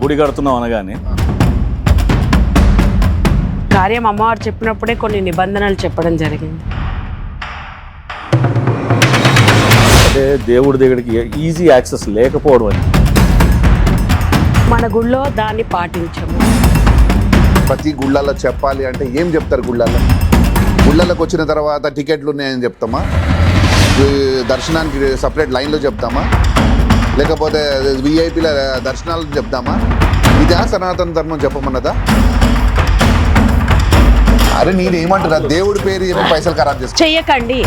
గుడి కడుతున్నాం అనగానే కార్యం అమ్మవారు చెప్పినప్పుడే కొన్ని నిబంధనలు చెప్పడం జరిగింది. అంటే దేవుడి దగ్గరికి ఈజీ యాక్సెస్ లేకపోవడం అని మన గుళ్ళో దాన్ని పాటించము. ప్రతి గుళ్ళల్లో చెప్పాలి అంటే ఏం చెప్తారు? గుళ్ళలోకి వచ్చిన తర్వాత టికెట్లు ఉన్నాయని చెప్తామా? దర్శనానికి సపరేట్ లైన్లో చెప్తామా? లేకపోతే విఐపీల దర్శనాలు చెప్తామా? ఇదే సనాతన ధర్మం చెప్పమన్నదా? అరే నేనేమంటున్నా, దేవుడి పేరు చెప్పి పైసలు ఖరాబ్ చేస్తా చెయ్యకండి.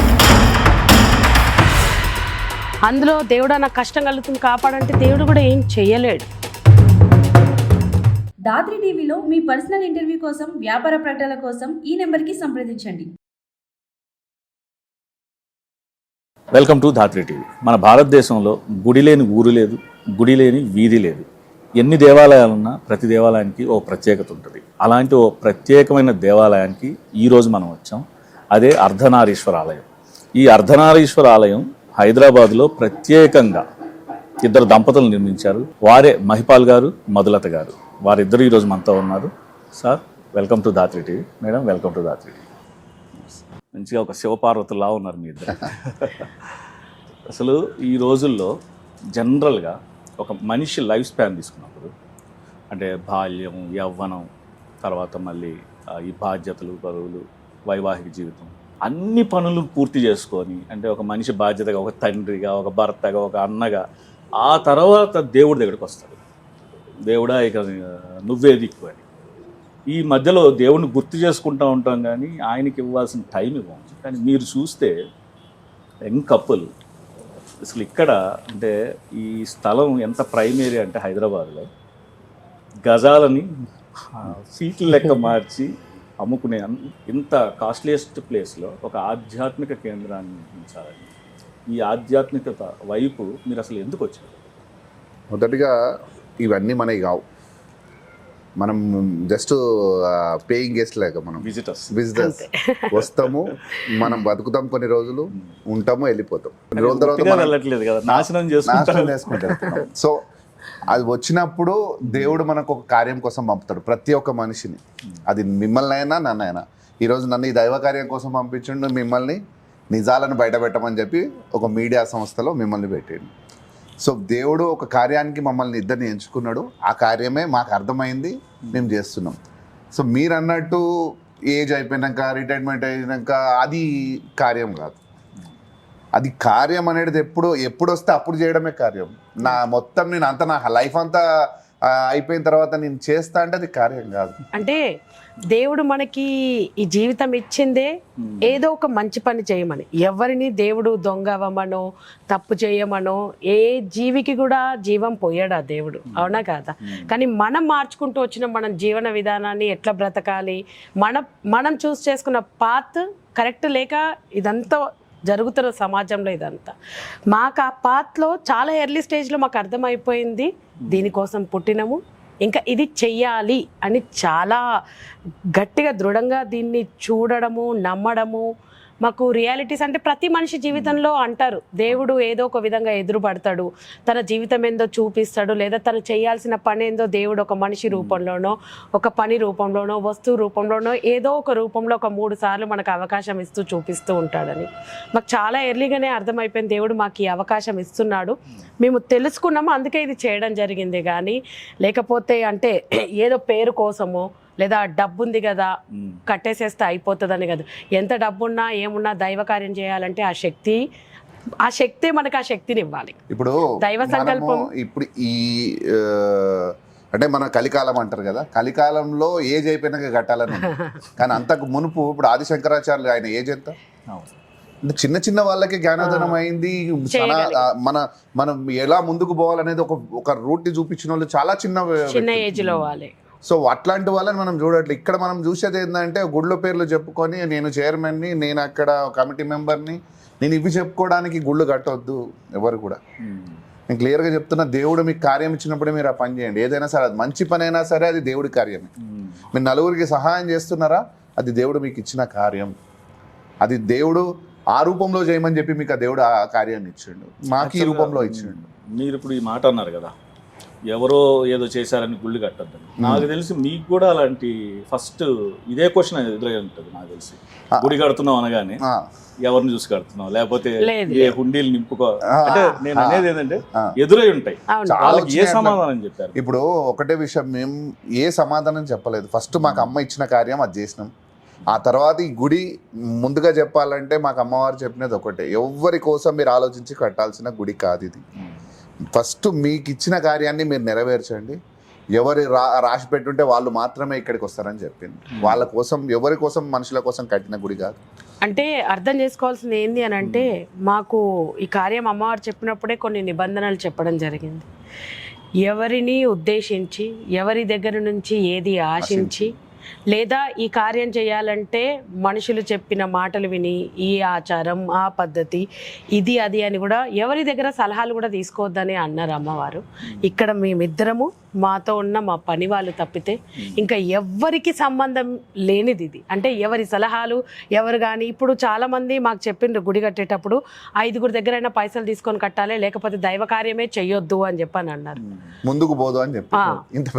అందులో దేవుడు నాకు కష్టం కలుగుతుంది కాపాడంటే దేవుడు కూడా ఏం చెయ్యలేడు. దాత్రి టీవీలో మీ పర్సనల్ ఇంటర్వ్యూ కోసం, వ్యాపార ప్రకటనల కోసం ఈ నెంబర్కి సంప్రదించండి. Welcome to Dhatri TV. మన భారతదేశంలో గుడి లేని ఊరు లేదు, గుడి లేని వీధి లేదు. ఎన్ని దేవాలయాలున్నా ప్రతి దేవాలయానికి ఓ ప్రత్యేకత ఉంటుంది. అలాంటి ఓ ప్రత్యేకమైన దేవాలయానికి ఈరోజు మనం వచ్చాం. అదే అర్ధనారీశ్వర ఆలయం. ఈ అర్ధనారీశ్వర ఆలయం హైదరాబాద్లో ప్రత్యేకంగా ఇద్దరు దంపతులు నిర్మించారు. వారే మహిపాల్ గారు, మధులత గారు. వారిద్దరు ఈరోజు మనతో ఉన్నారు. Sir, welcome to Dhatri TV. Madam, welcome to Dhatri TV. మంచిగా ఒక శివపార్వతులా ఉన్నారు మీ ఇద్దరు. అసలు ఈ రోజుల్లో జనరల్గా ఒక మనిషి లైఫ్ స్పాన్ తీసుకున్నప్పుడు అంటే బాల్యం, యవ్వనం, తర్వాత మళ్ళీ ఈ బాధ్యతలు, బరువులు, వైవాహిక జీవితం, అన్ని పనులు పూర్తి చేసుకొని అంటే ఒక మనిషి బాధ్యతగా, ఒక తండ్రిగా, ఒక భర్తగా, ఒక అన్నగా, ఆ తర్వాత దేవుడి దగ్గరికి వస్తాడు. దేవుడా ఇక నువ్వే దిక్కు అని. ఈ మధ్యలో దేవుడిని గుర్తు చేసుకుంటూ ఉంటాం కానీ ఆయనకి ఇవ్వాల్సిన టైం ఇవ్వం. కానీ మీరు చూస్తే యంగ్ కపుల్ అసలు ఇక్కడ అంటే ఈ స్థలం ఎంత ప్రైమ్ ఏరియా అంటే హైదరాబాద్లో గజాలని సీట్ల లెక్క మార్చి అమ్ముకునే ఇంత కాస్ట్లీయెస్ట్ ప్లేస్లో ఒక ఆధ్యాత్మిక కేంద్రాన్ని నిర్మించాలని, ఈ ఆధ్యాత్మికత వైపు మీరు అసలు ఎందుకు వచ్చారు? మొదటిగా ఇవన్నీ మనకి కావు. మనం జస్ట్ పేయింగ్ గెస్ట్ లేక మనం విజిటర్స్ వస్తాము, మనం బతుకుతాం, కొన్ని రోజులు ఉంటాము, వెళ్ళిపోతాం. కొన్ని రోజుల తర్వాత నాశనం చేసుకుంటాం. సో అది వచ్చినప్పుడు దేవుడు మనకు ఒక కార్యం కోసం పంపుతాడు ప్రతి ఒక్క మనిషిని. అది మిమ్మల్ని అయినా నన్నైనా. ఈరోజు నన్ను ఈ దైవ కార్యం కోసం పంపించండు, మిమ్మల్ని నిజాలను బయట పెట్టమని చెప్పి ఒక మీడియా సంస్థలో మిమ్మల్ని పెట్టాడు. సో దేవుడు ఒక కార్యానికి మమ్మల్ని ఇద్దరిని ఎంచుకున్నాడు. ఆ కార్యమే మాకు అర్థమైంది, మేము చేస్తున్నాం. సో మీరు అన్నట్టు ఏజ్ అయిపోయినాక, రిటైర్మెంట్ అయినాక అది కార్యం కాదు. అది కార్యం అనేది ఎప్పుడు వస్తే అప్పుడు చేయడమే కార్యం. నా లైఫ్ అంతా అయిపోయిన తర్వాత నేను చేస్తా అంటే అది కార్యం కాదు. అంటే దేవుడు మనకి ఈ జీవితం ఇచ్చిందే ఏదో ఒక మంచి పని చేయమని. ఎవరిని దేవుడు దొంగ అవ్వమనో, తప్పు చేయమనో, ఏ జీవికి కూడా జీవం పోయాడా దేవుడు, అవునా కాదా? కానీ మనం మార్చుకుంటూ వచ్చిన మన జీవన విధానాన్ని ఎట్లా బ్రతకాలి, మనం చూస్ చేసుకున్న పాత్ కరెక్ట్ లేక ఇదంతా జరుగుతున్న సమాజంలో ఇదంతా. మాకు ఆ పాత్లో చాలా ఎర్లీ స్టేజ్లో మాకు అర్థమైపోయింది, దీనికోసం పుట్టినము, ఇంకా ఇది చెయ్యాలి అని చాలా గట్టిగా దృఢంగా దీన్ని చూడడము, నమ్మడము. మాకు రియాలిటీస్ అంటే ప్రతి మనిషి జీవితంలో అంటారు దేవుడు ఏదో ఒక విధంగా ఎదురుపడతాడు, తన జీవితం ఏందో చూపిస్తాడు, లేదా తను చేయాల్సిన పని ఏందో దేవుడు ఒక మనిషి రూపంలోనో, ఒక పని రూపంలోనో, వస్తువు రూపంలోనో, ఏదో ఒక రూపంలో ఒక 3 సార్లు మనకు అవకాశం ఇస్తూ చూపిస్తూ ఉంటాడని మాకు చాలా ఎర్లీగానే అర్థమైపోయింది. దేవుడు మాకు ఈ అవకాశం ఇస్తున్నాడు, మేము తెలుసుకున్నాము, అందుకే ఇది చేయడం జరిగింది. కానీ లేకపోతే అంటే ఏదో పేరు కోసమో, లేదా డబ్బు ఉంది కదా కట్టేసేస్తే అయిపోతుందని కదా. ఎంత డబ్బున్నా ఏమున్నా దైవ కార్యం చేయాలంటే ఆ శక్తి మనకు ఆ శక్తిని ఇవ్వాలి. ఇప్పుడు దైవ సంకల్పం. ఇప్పుడు ఈ అంటే మన కలికాలం అంటారు కదా, కలికాలంలో ఏజ్ అయిపోయినాక కట్టాలని. కానీ అంతకు మునుపు ఇప్పుడు ఆదిశంకరాచార్యులు ఆయన ఏజ్ ఎంత? చిన్న చిన్న వాళ్ళకి జ్ఞానోదయం అయింది. మనం ఎలా ముందుకు పోవాలనేది ఒక రూట్ ని చూపించిన వాళ్ళు చాలా చిన్న ఏజ్ లో వాళ్ళే. సో అట్లాంటి వాళ్ళని మనం చూడట్లేదు. ఇక్కడ మనం చూసేది ఏంటంటే గుళ్ళ పేర్లు చెప్పుకొని నేను చైర్మన్ని, నేను అక్కడ కమిటీ మెంబర్ని, నేను ఇవి చెప్పుకోవడానికి గుళ్ళు కట్టవద్దు ఎవరు కూడా. నేను క్లియర్గా చెప్తున్నా, దేవుడు మీకు కార్యం ఇచ్చినప్పుడే మీరు ఆ పని చేయండి. ఏదైనా సరే, అది మంచి పని అయినా సరే అది దేవుడి కార్యమే. మీరు నలుగురికి సహాయం చేస్తున్నారా, అది దేవుడు మీకు ఇచ్చిన కార్యం. అది దేవుడు ఆ రూపంలో చేయమని చెప్పి మీకు ఆ దేవుడు ఆ కార్యాన్ని ఇచ్చిండు, మాకు ఈ రూపంలో ఇచ్చిండు. మీరు ఇప్పుడు ఈ మాట అన్నారు కదా, ఎవరో ఏదో చేశారని గుళ్ళు కట్టద్దని. నాకు తెలిసి మీకు కూడా అలాంటి ఫస్ట్ ఇదే క్వశ్చన్ ఎదురై ఉంటుంది నాకు తెలిసి. గుడి కడుతున్నావు అనగానే ఎవరిని చూసి కడుతున్నావు, లేకపోతే ఏ హుండీలు నింపుకో అంటే నేను అనేది ఏంటంటే ఎదురై ఉంటాయి. వాళ్ళకి ఏ సమాధానం చెప్పారు? ఇప్పుడు ఒకటే విషయం, మేము ఏ సమాధానం చెప్పలేదు. ఫస్ట్ మాకు అమ్మ ఇచ్చిన కార్యం అది చేసినాం. ఆ తర్వాత ఈ గుడి ముందుగా చెప్పాలంటే మాకు అమ్మవారు చెప్పినది ఒకటే, ఎవరి కోసం మీరు ఆలోచించి కట్టాల్సిన గుడి కాదు ఇది. ఫస్ట్ మీకు ఇచ్చిన కార్యాన్ని మీరు నెరవేర్చండి, ఎవరి రాసి పెట్టుంటే వాళ్ళు మాత్రమే ఇక్కడికి వస్తారని చెప్పింది. వాళ్ళ కోసం, ఎవరి కోసం, మనుషుల కోసం కట్టిన గుడి కాదు. అంటే అర్థం చేసుకోవాల్సింది ఏంది అని అంటే, మాకు ఈ కార్యం అమ్మవారు చెప్పినప్పుడే కొన్ని నిబంధనలు చెప్పడం జరిగింది. ఎవరిని ఉద్దేశించి, ఎవరి దగ్గర నుంచి ఏది ఆశించి, లేదా ఈ కార్యం చేయాలంటే మనుషులు చెప్పిన మాటలు విని ఈ ఆచారం, ఆ పద్ధతి, ఇది అది అని కూడా ఎవరి దగ్గర సలహాలు కూడా తీసుకోవద్దని అన్నారు అమ్మవారు. ఇక్కడ మేమిద్దరము, మాతో ఉన్న మా పని వాళ్ళు తప్పితే ఇంకా ఎవ్వరికి సంబంధం లేనిది ఇది. అంటే ఎవరి సలహాలు ఎవరు కానీ, ఇప్పుడు చాలామంది మాకు చెప్పిండ్రు గుడి కట్టేటప్పుడు 5గురి దగ్గరైనా పైసలు తీసుకొని కట్టాలి, లేకపోతే దైవ కార్యమే చెయ్యొద్దు అని చెప్పని అన్నారు. ముందుకు పోదు అని చెప్పి ఇంత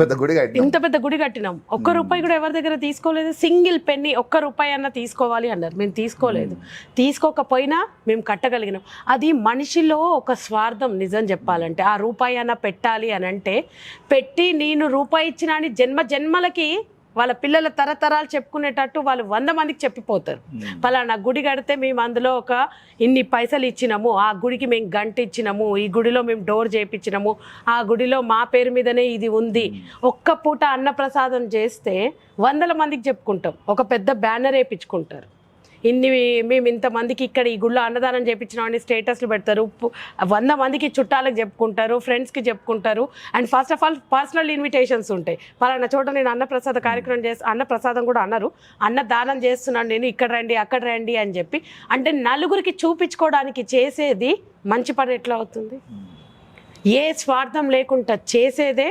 పెద్ద గుడి కట్టినాం, ఒక్క రూపాయి కూడా ఎవరి దగ్గర తీసుకోలేదు. సింగిల్ పెన్ని, ఒక్క రూపాయి అన్న తీసుకోవాలి అన్నారు. మేము తీసుకోలేదు. తీసుకోకపోయినా మేము కట్టగలిగినాం. అది మనిషిలో ఒక స్వార్థం. నిజం చెప్పాలంటే ఆ రూపాయి అన్న పెట్టాలి అని అంటే పెట్టి, నేను రూపాయి ఇచ్చినా అని జన్మలకి వాళ్ళ పిల్లల తరతరాలు చెప్పుకునేటట్టు వాళ్ళు 100 మందికి చెప్పిపోతారు. పలానా గుడి కడితే మేము అందులో ఒక ఇన్ని పైసలు ఇచ్చినాము, ఆ గుడికి మేము గంట ఇచ్చినాము, ఈ గుడిలో మేము డోర్ చేయించినాము, ఆ గుడిలో మా పేరు మీదనే ఇది ఉంది. ఒక్క పూట అన్నప్రసాదం చేస్తే 100 మందికి చెప్పుకుంటాం. ఒక పెద్ద బ్యానర్ వేయించుకుంటారు, మేము ఇంతమందికి ఇక్కడ ఈ గుళ్ళో అన్నదానం చేయించినామని స్టేటస్లు పెడతారు. 100 మందికి చుట్టాలకు చెప్పుకుంటారు, ఫ్రెండ్స్కి చెప్పుకుంటారు. And first of all personal invitations ఉంటాయి. పలానా చోట నేను అన్నప్రసాద కార్యక్రమం అన్నప్రసాదం కూడా అన్నారు, అన్నదానం చేస్తున్నాను నేను, ఇక్కడ రండి అక్కడ రండి అని చెప్పి. అంటే నలుగురికి చూపించుకోవడానికి చేసేది మంచి పని ఎట్లా అవుతుంది? ఏ స్వార్థం లేకుండా చేసేదే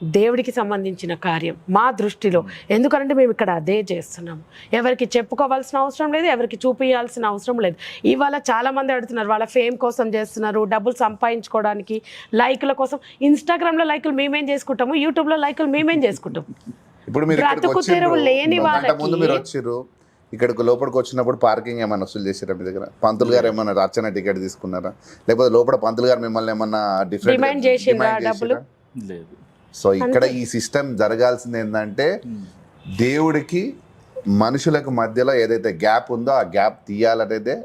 దేవుడికి సంబంధించిన కార్యం మా దృష్టిలో. ఎందుకంటే మేము ఇక్కడ అదే చేస్తున్నాము. ఎవరికి చెప్పుకోవాల్సిన అవసరం లేదు, ఎవరికి చూపించాల్సిన అవసరం లేదు. ఇవాళ చాలామంది అడుగుతున్నారు, వాళ్ళ ఫేమ్ కోసం చేస్తున్నారు, డబ్బులు సంపాదించుకోవడానికి, లైకుల కోసం. ఇన్స్టాగ్రామ్లో లైకులు మేమేం చేసుకుంటాము, యూట్యూబ్లో లైకులు మేమేం చేసుకుంటాం. ఇప్పుడు మీరు బ్రతుకు తెరువు లేని వాళ్ళకి ఇక్కడికి లోపలికి వచ్చినప్పుడు పార్కింగ్ ఏమైనా వసూలు చేసారా మీ దగ్గర? పంతులు గారు ఏమైనా అర్చన టికెట్ తీసుకున్నారా? లేకపోతే లోపల పంతులు గారు మిమ్మల్ని ఏమన్నా డిమాండ్ చేసిండ్రా డబ్బులు? లేదు. సో ఇక్కడ ఈ సిస్టమ్ జరగాల్సింది ఏంటంటే, దేవుడికి మనుషులకు మధ్యలో ఏదైతే గ్యాప్ ఉందో ఆ గ్యాప్ తీయాలనేదే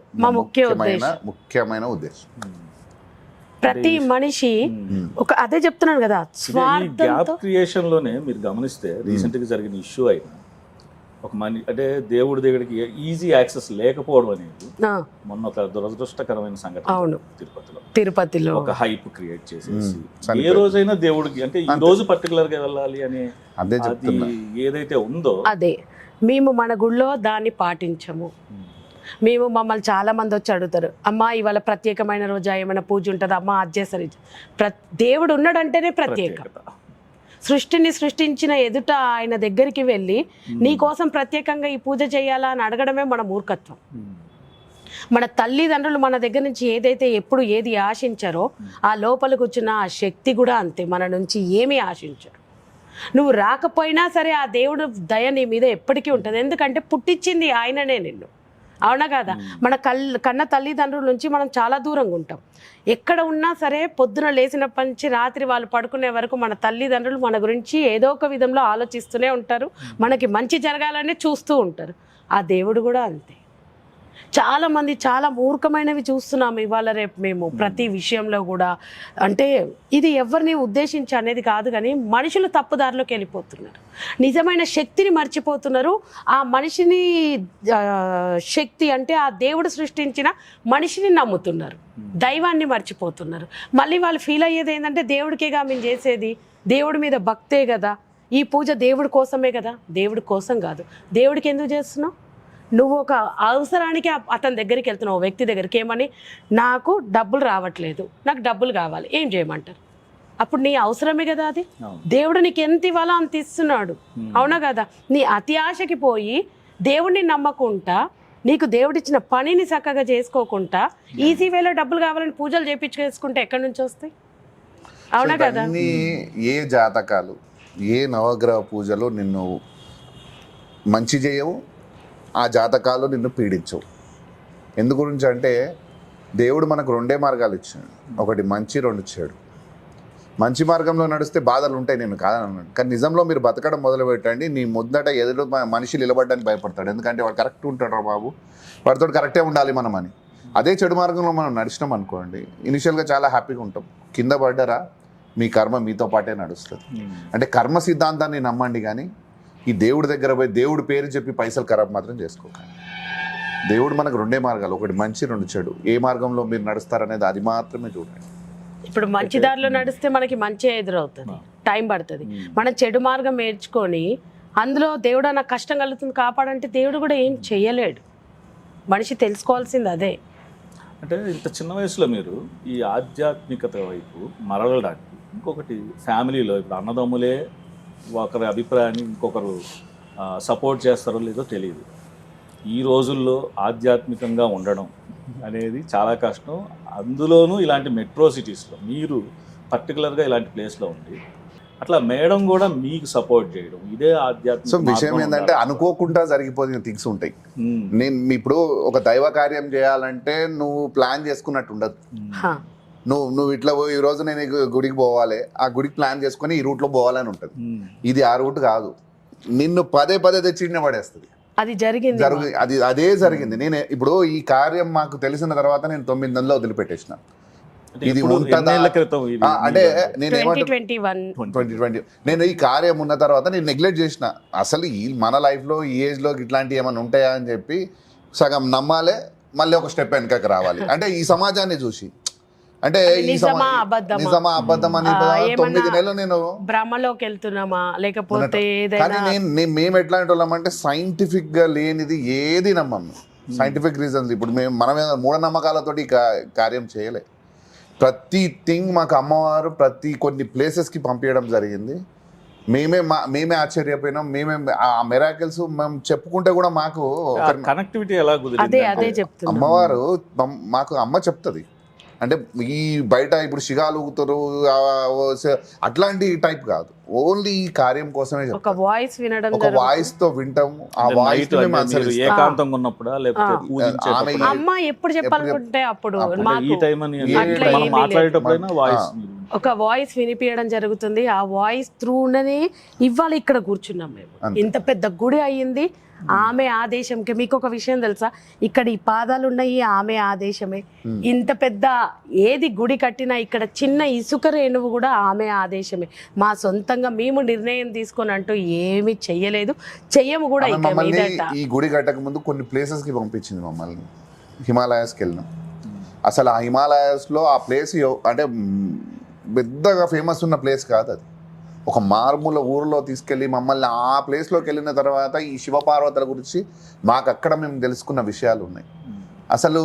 ముఖ్యమైన ఉద్దేశం. ప్రతి మనిషి ఒక అదే చెప్తున్నాను కదా, గ్యాప్ క్రియేషన్ లోనే మీరు గమనిస్తే రీసెంట్ గా జరిగిన ఇష్యూ అయినా ఒక అంటే దేవుడి దగ్గరికి ఈజీ యాక్సెస్ లేకపోవడం అనేది మొన్న ఒక దురదృష్టకరమైన సంఘటన. తిరుపతిలో ఒక హైప్ క్రియేట్ చేసేసి ఏ రోజైనా దేవుడికి అంటే ఈ రోజు పర్టికులర్ గా వెళ్ళాలి అనే ఏదైతే ఉందో అదే మేము మన గుళ్ళో దాన్ని పాటించము. మేము మమ్మల్ని చాలా మంది వచ్చి అడుగుతారు, అమ్మా ఇవాళ ప్రత్యేకమైన రోజా, ఏమైనా పూజ ఉంటుందా అమ్మా, అజ్జేసరి. దేవుడు ఉన్నాడంటేనే ప్రత్యేకత. సృష్టిని సృష్టించిన ఎదుట ఆయన దగ్గరికి వెళ్ళి నీ కోసం ప్రత్యేకంగా ఈ పూజ చేయాలా అని అడగడమే మన మూర్ఖత్వం. మన తల్లిదండ్రులు మన దగ్గర నుంచి ఏదైతే ఎప్పుడు ఏది ఆశించారో ఆ లోపలికి వచ్చిన ఆ శక్తి కూడా అంతే, మన నుంచి ఏమీ ఆశించరు. నువ్వు రాకపోయినా సరే ఆ దేవుడు దయ నీ మీద ఎప్పటికీ ఉంటుంది. ఎందుకంటే పుట్టించింది ఆయననే నిన్ను, అవునా కదా? మన కన్న తల్లిదండ్రుల నుంచి మనం చాలా దూరంగా ఉంటాం. ఎక్కడ ఉన్నా సరే పొద్దున లేచినప్పటి నుంచి రాత్రి వాళ్ళు పడుకునే వరకు మన తల్లిదండ్రులు మన గురించి ఏదో ఒక విధంలో ఆలోచిస్తూనే ఉంటారు, మనకి మంచి జరగాలని చూస్తూ ఉంటారు. ఆ దేవుడు కూడా అంతే. చాలామంది చాలా మూర్ఖమైనవి చూస్తున్నాము ఇవాళ రేపు మేము ప్రతి విషయంలో కూడా. అంటే ఇది ఎవరిని ఉద్దేశించి అనేది కాదు, కానీ మనుషులు తప్పుదారిలోకి వెళ్ళిపోతున్నారు, నిజమైన శక్తిని మర్చిపోతున్నారు. ఆ మనిషిని శక్తి అంటే ఆ దేవుడు సృష్టించిన మనిషిని నమ్ముతున్నారు, దైవాన్ని మర్చిపోతున్నారు. మళ్ళీ వాళ్ళు ఫీల్ అయ్యేది ఏంటంటే దేవుడికేగా మేము చేసేది, దేవుడి మీద భక్తే కదా, ఈ పూజ దేవుడి కోసమే కదా. దేవుడి కోసం కాదు, దేవుడికి ఎందుకు చేస్తున్నావు? నువ్వు ఒక అవసరానికి అతని దగ్గరికి వెళ్తున్నావు, వ్యక్తి దగ్గరికి, ఏమని, నాకు డబ్బులు రావట్లేదు, నాకు డబ్బులు కావాలి, ఏం చేయమంటారు? అప్పుడు నీ అవసరమే కదా అది. దేవుడు నీకు ఎంత ఇవ్వాలో అంత ఇస్తున్నాడు, అవునా కదా? నీ అతి ఆశకి పోయి దేవుడిని నమ్మకుండా, నీకు దేవుడిచ్చిన పనిని చక్కగా చేసుకోకుండా ఈజీ వేలో డబ్బులు కావాలని పూజలు చేయించుకేసుకుంటే ఎక్కడి నుంచి వస్తాయి? అవునా కదా? ఇవన్నీ ఏ జాతకాలు, ఏ నవగ్రహ పూజలు నిన్ను మంచి చేయవు, ఆ జాతకాలు నిన్ను పీడించవు. ఎందు గురించి అంటే దేవుడు మనకు రెండే మార్గాలు ఇచ్చాడు, ఒకటి మంచి, రెండు చెడు. మంచి మార్గంలో నడిస్తే బాధలు ఉంటాయి, నేను కాదన్నాను. కానీ నిజంలో మీరు బతకడం మొదలు పెట్టండి, నీ ముందట ఎదురు మనిషి నిలబడడానికి భయపడతాడు. ఎందుకంటే వాడు కరెక్ట్ ఉంటాడు రా బాబు, వాడితో కరెక్టే ఉండాలి మనం అని. అదే చెడు మార్గంలో మనం నడిచినాం అనుకోండి, ఇనిషియల్గా చాలా హ్యాపీగా ఉంటాం. కింద పడ్డరా మీ కర్మ మీతో పాటే నడుస్తుంది. అంటే కర్మ సిద్ధాంతాన్ని నమ్మండి, కానీ ఈ దేవుడి దగ్గర పోయి దేవుడి పేరు చెప్పి పైసలు ఖరాబ్ మాత్రం చేసుకోకండి. దేవుడు మనకు రెండే మార్గాలు, ఒకటి మంచి, రెండు చెడు. ఏ మార్గంలో మీరు నడుస్తారనేది అది మాత్రమే చూడండి. ఇప్పుడు మంచి దారిలో నడిస్తే మనకి మంచి ఎదురవుతుంది, టైం పడుతుంది. మనం చెడు మార్గం నేర్చుకొని అందులో దేవుడు నాకు కష్టం కలుగుతుంది కాపాడంటే దేవుడు కూడా ఏం చెయ్యలేడు. మనిషి తెలుసుకోవాల్సింది అదే. అంటే ఇంత చిన్న వయసులో మీరు ఈ ఆధ్యాత్మికత వైపు మరలడానికి ఇంకొకటి, ఫ్యామిలీలో ఇప్పుడు అన్నదమ్ములే ఒకరి అభిప్రాయాన్ని ఇంకొకరు సపోర్ట్ చేస్తారో లేదో తెలియదు. ఈ రోజుల్లో ఆధ్యాత్మికంగా ఉండడం అనేది చాలా కష్టం. అందులోనూ ఇలాంటి మెట్రో సిటీస్లో మీరు పర్టికులర్గా ఇలాంటి ప్లేస్లో ఉండి అట్లా మేడం కూడా మీకు సపోర్ట్ చేయడం, ఇదే ఆధ్యాత్మిక. సో విషయం ఏంటంటే అనుకోకుండా జరిగిపోయిన థింగ్స్ ఉంటాయి. నేను ఇప్పుడు ఒక దైవ కార్యం చేయాలంటే నువ్వు ప్లాన్ చేసుకున్నట్టు ఉండదు. నువ్వు ఇట్లా పోయి ఈ రోజు నేను గుడికి పోవాలి, ఆ గుడికి ప్లాన్ చేసుకుని ఈ రూట్లో పోవాలని ఉంటుంది. ఇది ఆ రూట్ కాదు, నిన్ను పదే పదే తెచ్చి పడేస్తుంది. అది జరిగింది, అదే జరిగింది. నేను ఇప్పుడు ఈ కార్యం మాకు తెలిసిన తర్వాత నేను 9 నెలలు వదిలిపెట్టేసిన. ఇది ఉంటుందా అంటే నేను 2020 నేను ఈ కార్యం ఉన్న తర్వాత నేను నెగ్లెక్ట్ చేసిన. అసలు ఈ మన లైఫ్లో ఈ ఏజ్లో ఇట్లాంటివి ఏమైనా ఉంటాయా అని చెప్పి సగం నమ్మాలి, మళ్ళీ ఒక స్టెప్ వెనకకి రావాలి. అంటే ఈ సమాజాన్ని చూసి, అంటే నిజమా అబద్ధమా అని 9 నెలలు నేను భ్రమలోకి వెళ్తున్నామా లేకపోతే కానీ మేము ఎట్లాంటి వాళ్ళం అంటే సైంటిఫిక్ గా లేనిది ఏది నమ్మము. సైంటిఫిక్ రీజన్స్ ఇప్పుడు మనం మూఢనమ్మకాలతోటి కార్యం చేయలే. ప్రతి థింగ్ మాకు అమ్మవారు కొన్ని ప్లేసెస్కి పంపించడం జరిగింది. మేమే ఆశ్చర్యపోయినాం. ఆ మెరాకిల్స్ మేము చెప్పుకుంటే కూడా మాకు కనెక్టివిటీ ఎలా కుదిరింది. అమ్మవారు మాకు అమ్మ చెప్తుంది. అంటే ఈ బయట ఇప్పుడు శిగాలు ఊగుతారు అట్లాంటి టైప్ కాదు, ఓన్లీ ఈ కార్యం కోసమే ఒక వాయిస్ వినడం, ఒక వాయిస్ తో వింటాము. ఆ వాయిస్ ఏకాంతంగా ఉన్నప్పుడా లేకపోతే అమ్మ ఎప్పుడు చెప్పాలనుకుంటే అప్పుడు ఒక వాయిస్ వినిపించడం జరుగుతుంది. ఆ వాయిస్ త్రూనే ఇవాళ ఇక్కడ కూర్చున్నాం మేము. ఇంత పెద్ద గుడి అయ్యింది ఆమె ఆదేశంకి. మీకు ఒక విషయం తెలుసా, ఇక్కడ ఈ పాదాలు ఉన్నాయి ఆమె ఆదేశమే. ఇంత పెద్ద ఏది గుడి కట్టినా ఇక్కడ చిన్న ఇసుక రేణువు కూడా ఆమె ఆదేశమే. మా సొంతంగా మేము నిర్ణయం తీసుకొని అంటూ ఏమీ చెయ్యలేదు, చెయ్యము కూడా. ఈ గుడి కట్టక ముందు కొన్ని ప్లేసెస్ కి పంపించింది మమ్మల్ని. హిమాలయాస్కి వెళ్ళినాం. అసలు ఆ హిమాలయాస్ లో ఆ ప్లేస్ అంటే పెద్దగా ఫేమస్ ఉన్న ప్లేస్ కాదు అది. ఒక మారుమూల ఊరిలో తీసుకెళ్ళి మమ్మల్ని ఆ ప్లేస్లోకి వెళ్ళిన తర్వాత ఈ శివపార్వతుల గురించి మాకు అక్కడ మేము తెలుసుకున్న విషయాలు ఉన్నాయి. అసలు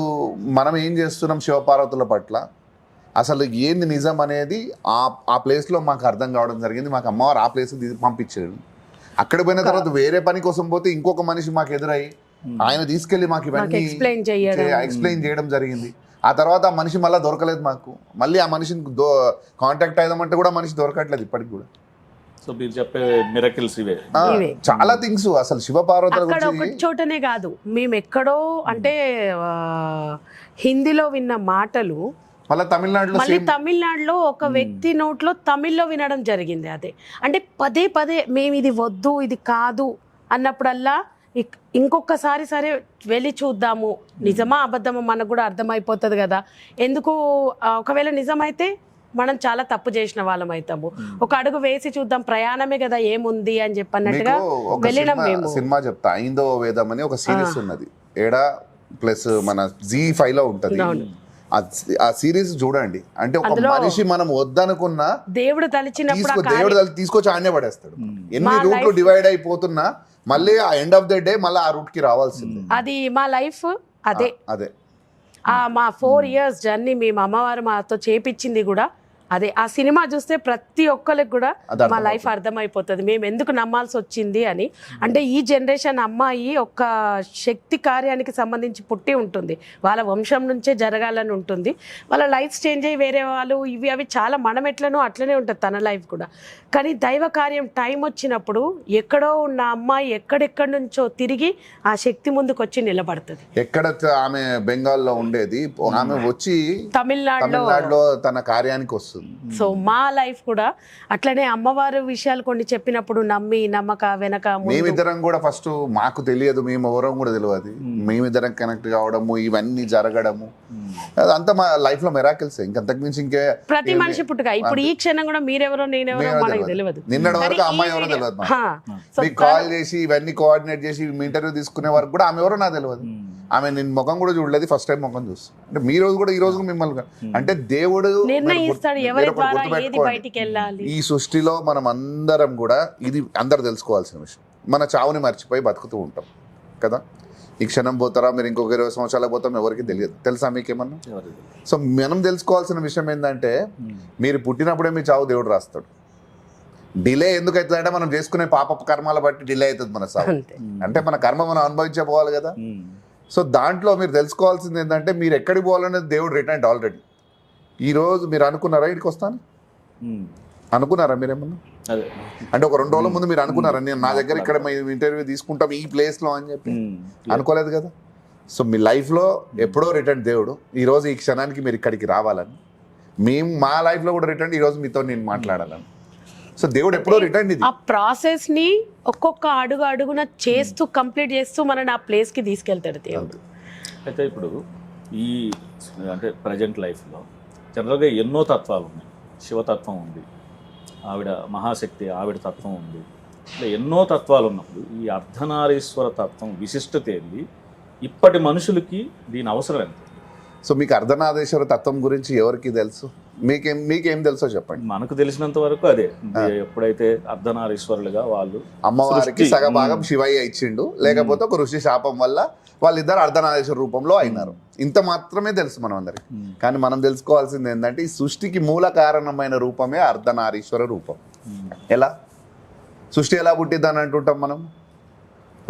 మనం ఏం చేస్తున్నాం శివపార్వతుల పట్ల, అసలు ఏంది నిజం అనేది ఆ ప్లేస్లో మాకు అర్థం కావడం జరిగింది. మాకు అమ్మవారు ఆ ప్లేస్ పంపించారు. అక్కడ పోయిన తర్వాత వేరే పని కోసం పోతే ఇంకొక మనిషి మాకు ఎదురై ఆయన తీసుకెళ్ళి మాకు ఇవన్నీ ఎక్స్ప్లెయిన్ చేయడం జరిగింది. ఆ తర్వాత ఆ మనిషి మళ్ళీ దొరకలేదు మాకు. మళ్ళీ ఆ మనిషిని కాంటాక్ట్ అయ్యామంటే కూడా మనిషి దొరకట్లేదు ఇప్పటికి కూడా. సో మీరు చెప్పే మిరకిల్స్ ఇవే చాలా థింగ్స్. అసలు శివపార్వతుల గురించి ఒక చోటనే కాదు, మేము ఎక్కడో అంటే హిందీలో విన్న మాటలు మళ్ళీ తమిళనాడులో ఒక వ్యక్తి నోట్లో తమిళ్లో వినడం జరిగింది. అదే అంటే పదే పదే మేము ఇది వద్దు ఇది కాదు అన్నప్పుడల్లా ఇంకొకసారి సరే వెళ్ళి చూద్దాము, నిజమా అబద్ధమా మనకు కూడా అర్థమైపోతుంది కదా. ఎందుకు ఒకవేళ నిజమైతే మనం చాలా తప్పు చేసిన వాళ్ళం అవుతాము. ఒక అడుగు వేసి చూద్దాం, ప్రయాణమే కదా ఏముంది అని చెప్పన్నట్టుగా వెళ్ళినాం మేము. సినిమా చెప్తా, ఐందవ వేదం అని ఒక సిరీస్ ఉన్నది, ఏడా ప్లస్ మన Z5 లో ఉంటది. ఆ సిరీస్ చూడండి. అంటే ఒక మనిషి మనం వద్దనుకున్నా దేవుడు తలిచినప్పుడు దేవుడు తీసుకొచ్చి ఆడనే పడేస్తాడు. ఎన్ని రూట్లు డివైడ్ అయిపోతున్నా మళ్ళీ ఆ ఎండ్ ఆఫ్ ద డే మళ్ళీ ఆ రూట్ కి రావాల్సింది. అది మా లైఫ్ అదే అదే మా 4 years జర్నీ మేము అమ్మవారు మాతో చేపించింది కూడా అదే ఆ సినిమా చూస్తే ప్రతి ఒక్కరికి కూడా అది మా లైఫ్ అర్థమైపోతుంది మేము ఎందుకు నమ్మాల్సి వచ్చింది అని. అంటే ఈ జనరేషన్ అమ్మాయి ఒక శక్తి కార్యానికి సంబంధించి పుట్టి ఉంటుంది, వాళ్ళ వంశం నుంచే జరగాలని ఉంటుంది, వాళ్ళ లైఫ్ చేంజ్ అయ్యి వేరే వాళ్ళు ఇవి అవి చాలా మనం ఎట్లనో అట్లనే ఉంటుంది తన లైఫ్ కూడా. కానీ దైవ కార్యం టైం వచ్చినప్పుడు ఎక్కడో ఉన్న అమ్మాయి ఎక్కడెక్కడి నుంచో తిరిగి ఆ శక్తి ముందుకు వచ్చి నిలబడుతుంది. ఎక్కడ ఆమె బెంగాల్లో ఉండేది, ఆమె వచ్చి తమిళనాడులో తన కార్యానికి వస్తుంది. సో మా లైఫ్ కూడా అట్లనే అమ్మవారు విషయాలు కొన్ని చెప్పినప్పుడు నమ్మి నమ్మక వెనక మేమిద్దరం కూడా ఫస్ట్ మాకు తెలియదు, మేము ఎవరో కూడా తెలియదు, మేమిద్దరం కనెక్ట్ కావడము ఇవన్నీ జరగడము అదంతా మా లైఫ్ లో మెరాకిల్స్. ఇంకంతకు మించి ఇంకే ప్రతి మనిషి పుట్టుక. ఇప్పుడు ఈ క్షణం కూడా మీరెవరో నేనెవరో మనకు తెలియదు. నిన్నటి వరకు అమ్మాయి ఎవరో తెలియదు, మీకు కాల్ చేసి ఇవన్నీ కోఆర్డినేట్ చేసి ఇంటర్వ్యూ తీసుకునే వరకు కూడా ఆమె ఎవరో నాకు తెలియదు. ఆమె నేను ముఖం కూడా చూడలేదు, ఫస్ట్ టైం ముఖం చూస్తాను. అంటే మీ రోజు కూడా ఈ రోజు మిమ్మల్ని అంటే దేవుడు నిర్ణయిస్తాడు ఎవరి ద్వారా ఏది బయటికి వెళ్ళాలి. ఈ సృష్టిలో మనం అందరం కూడా ఇది అందరు తెలుసుకోవాల్సిన విషయం. మన చావుని మర్చిపోయి బతుకుతూ ఉంటాం కదా. ఈ క్షణం పోతారా, మీరు ఇంకొక 20 సంవత్సరాలకు పోతాం, ఎవరికి తెలియదు. తెలుసా మీకేమన్నా? సో మనం తెలుసుకోవాల్సిన విషయం ఏంటంటే మీరు పుట్టినప్పుడే మీ చావు దేవుడు రాస్తాడు. డిలే ఎందుకు అవుతుందంటే మనం చేసుకునే పాప కర్మాల బట్టి డిలే అవుతుంది మన సాగు. అంటే మన కర్మ మనం అనుభవించబోవాలి కదా. సో దాంట్లో మీరు తెలుసుకోవాల్సింది ఏంటంటే మీరు ఎక్కడికి పోవాలనేది దేవుడు రిటర్న్ ఆల్రెడీ. ఈరోజు మీరు అనుకున్నారా ఇక్కడికి వస్తాను? అనుకున్నారా మీరేమన్నా? అంటే ఒక 2 రోజుల ముందు మీరు అనుకున్నారా నేను నా దగ్గర ఇక్కడ ఇంటర్వ్యూ తీసుకుంటాం ఈ ప్లేస్లో అని చెప్పి? అనుకోలేదు కదా. సో మీ లైఫ్లో ఎప్పుడో రిటర్న్ దేవుడు ఈరోజు ఈ క్షణానికి మీరు ఇక్కడికి రావాలని, మేము మా లైఫ్లో కూడా రిటర్న్ ఈరోజు మీతో నేను మాట్లాడాలని. సో దేవుడు ఎప్పుడో రిటర్న్ ఇది ఆ ప్రాసెస్ ని ఒక్కొక్క అడుగు అడుగున చేస్తూ కంప్లీట్ చేస్తూ మనని ఆ ప్లేస్ కి తీసుకెళ్తాడు దేవుడు. అయితే ఇప్పుడు ఈ అంటే ప్రజెంట్ లైఫ్లో జనరల్గా ఎన్నో తత్వాలు ఉన్నాయి. శివతత్వం ఉంది, ఆవిడ మహాశక్తి ఆవిడ తత్వం ఉంది, ఇట్లా ఎన్నో తత్వాలు ఉన్నప్పుడు ఈ అర్ధనారీశ్వర తత్వం విశిష్టత ఏంది, ఇప్పటి మనుషులకి దీని అవసరం ఎంత? సో మీకు అర్ధనారీశ్వర తత్వం గురించి ఎవరికి తెలుసు? మీకేం తెలుసో చెప్పండి. మనకు తెలిసినంత వరకు అదే, ఎప్పుడైతే అర్ధనారీశ్వరులుగా వాళ్ళు అమ్మవారికి సగభాగం శివయ్య ఇచ్చిండు, లేకపోతే ఒక ఋషి శాపం వల్ల వాళ్ళిద్దరు అర్ధనారీశ్వర రూపంలో అయినారు. ఇంత మాత్రమే తెలుసు మనం అందరికి. కానీ మనం తెలుసుకోవాల్సింది ఏంటంటే ఈ సృష్టికి మూల కారణమైన రూపమే అర్ధనారీశ్వర రూపం. ఎలా సృష్టి ఎలా పుట్టింది అని అంటుంటాం మనం?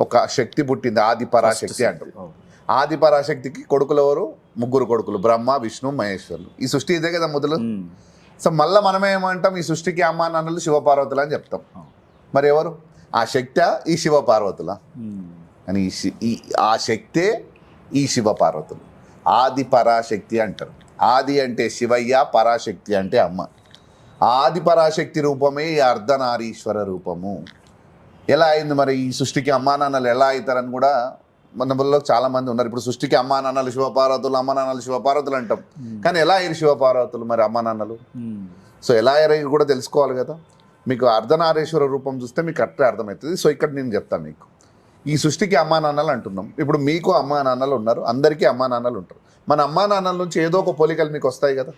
ఒక శక్తి పుట్టింది, ఆది పరాశక్తి అంటాం. ఆది పరాశక్తికి కొడుకులు ఎవరు? 3 కొడుకులు, బ్రహ్మ విష్ణు మహేశ్వరులు. ఈ సృష్టి ఇదే కదా మొదలు. సో మళ్ళీ మనమేమంటాం ఈ సృష్టికి అమ్మా నాన్నలు శివపార్వతులు అని చెప్తాం. మరి ఎవరు ఆ శక్తి? ఈ శివపార్వతుల అని ఆ శక్తే ఈ శివపార్వతులు. ఆది పరాశక్తి అంటారు. ఆది అంటే శివయ్య, పరాశక్తి అంటే అమ్మ. ఆది పరాశక్తి రూపమే ఈ అర్ధనారీశ్వర రూపము. ఎలా అయింది మరి ఈ సృష్టికి అమ్మా నాన్నలు ఎలా అవుతారని కూడా మన బుల్లో చాలా మంది ఉన్నారు. ఇప్పుడు సృష్టికి అమ్మా నాన్నలు శివపార్వతులు, అమ్మా నాన్నలు శివపార్వతులు అంటాం. కానీ ఎలా అయ్యారు శివపార్వతులు మరి అమ్మా నాన్నలు? సో ఎలా అయ్యారు కూడా తెలుసుకోవాలి కదా. మీకు అర్ధనారీశ్వర రూపం చూస్తే మీకు కరెక్ట్గా అర్థమవుతుంది. సో ఇక్కడ నేను చెప్తాను మీకు, ఈ సృష్టికి అమ్మా నాన్నలు అంటున్నాం. ఇప్పుడు మీకు అమ్మా నాన్నలు ఉన్నారు, అందరికీ అమ్మా నాన్నలు ఉంటారు. మన అమ్మా నాన్నల నుంచి ఏదో ఒక పోలికలు మీకు వస్తాయి కదా,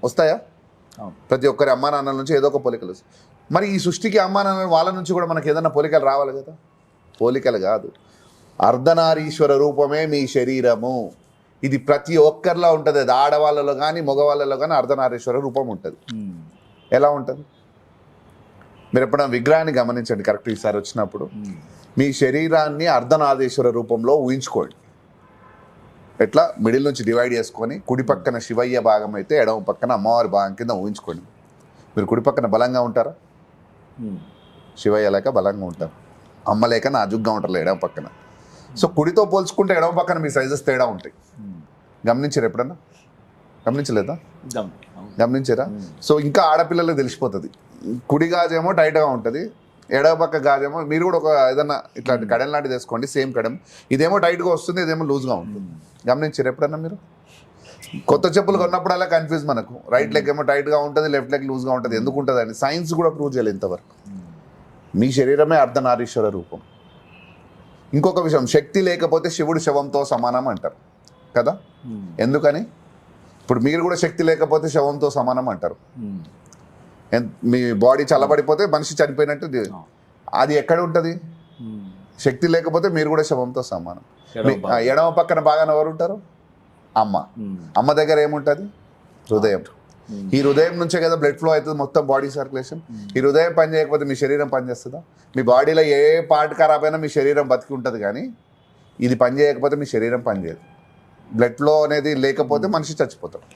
వస్తాయా? ప్రతి ఒక్కరి అమ్మా నాన్నల నుంచి ఏదో ఒక పోలికలు వస్తాయి. మరి ఈ సృష్టికి అమ్మా నాన్నలు వాళ్ళ నుంచి కూడా మనకి ఏదైనా పోలికలు రావాలి కదా. పోలికలు కాదు, అర్ధనారీశ్వర రూపమే మీ శరీరము. ఇది ప్రతి ఒక్కరిలో ఉంటుంది. అది ఆడవాళ్ళలో కానీ మగవాళ్ళలో కానీ అర్ధనారీశ్వర రూపం ఉంటుంది. ఎలా ఉంటుంది మీరు ఎప్పుడైనా విగ్రహాన్ని గమనించండి కరెక్ట్. ఈసారి వచ్చినప్పుడు మీ శరీరాన్ని అర్ధనారీశ్వర రూపంలో ఊహించుకోండి. ఎట్లా మిడిల్ నుంచి డివైడ్ చేసుకొని కుడి పక్కన శివయ్య భాగం అయితే ఎడమ పక్కన అమ్మవారి భాగం కింద ఊహించుకోండి. మీరు కుడి పక్కన బలంగా ఉంటారా? శివయ్య లేక బలంగా ఉంటారు, అమ్మ లేక నాజుగ్గా ఉంటారు ఎడమ పక్కన. సో కుడితో పోల్చుకుంటే ఎడమ పక్కన మీ సైజెస్ తేడా ఉంటాయి. గమనించారు ఎప్పుడన్నా? గమనించలేదా? గమనించారా? సో ఇంకా ఆడపిల్లలకు తెలిసిపోతుంది. కుడి గాజేమో టైట్గా ఉంటుంది, ఎడవ పక్క గాజేమో. మీరు కూడా ఒక ఏదన్నా ఇట్లాంటి కడెం లాంటిది వేసుకోండి, సేమ్ కడెం. ఇదేమో టైట్గా వస్తుంది, ఇదేమో లూజ్గా ఉంటుంది. గమనించారు ఎప్పుడన్నా మీరు? కొత్త చెప్పులు కొన్నప్పుడు అలా కన్ఫ్యూజ్ మనకు. రైట్ లెగ్ ఏమో టైట్గా ఉంటుంది, లెఫ్ట్ లెగ్ లూజ్గా ఉంటుంది. ఎందుకు ఉంటుంది అని సైన్స్ కూడా ప్రూవ్ చేయలేదు ఇంతవరకు. మీ శరీరమే అర్ధనారీశ్వర రూపం. ఇంకొక విషయం, శక్తి లేకపోతే శివుడు శవంతో సమానం అంటారు కదా. ఎందుకని? ఇప్పుడు మీరు కూడా శక్తి లేకపోతే శవంతో సమానం అంటారు. మీ బాడీ చల్లబడిపోతే మనిషి చనిపోయినట్టు. అది ఎక్కడ ఉంటుంది? శక్తి లేకపోతే మీరు కూడా శవంతో సమానం. ఎడమ పక్కన బాగానే ఎవరు ఉంటారు? అమ్మ. అమ్మ దగ్గర ఏముంటుంది? హృదయం. ఈ హృదయం నుంచే కదా బ్లడ్ ఫ్లో అవుతుంది మొత్తం బాడీ సర్క్యులేషన్. ఈ హృదయం పని చేయకపోతే మీ శరీరం పనిచేస్తుందా? మీ బాడీలో ఏ పార్ట్ ఖరాబ్ అయినా మీ శరీరం బతికి ఉంటుంది, కానీ ఇది పని చేయకపోతే మీ శరీరం పనిచేయదు. బ్లడ్ ఫ్లో అనేది లేకపోతే మనిషి చచ్చిపోతాడు.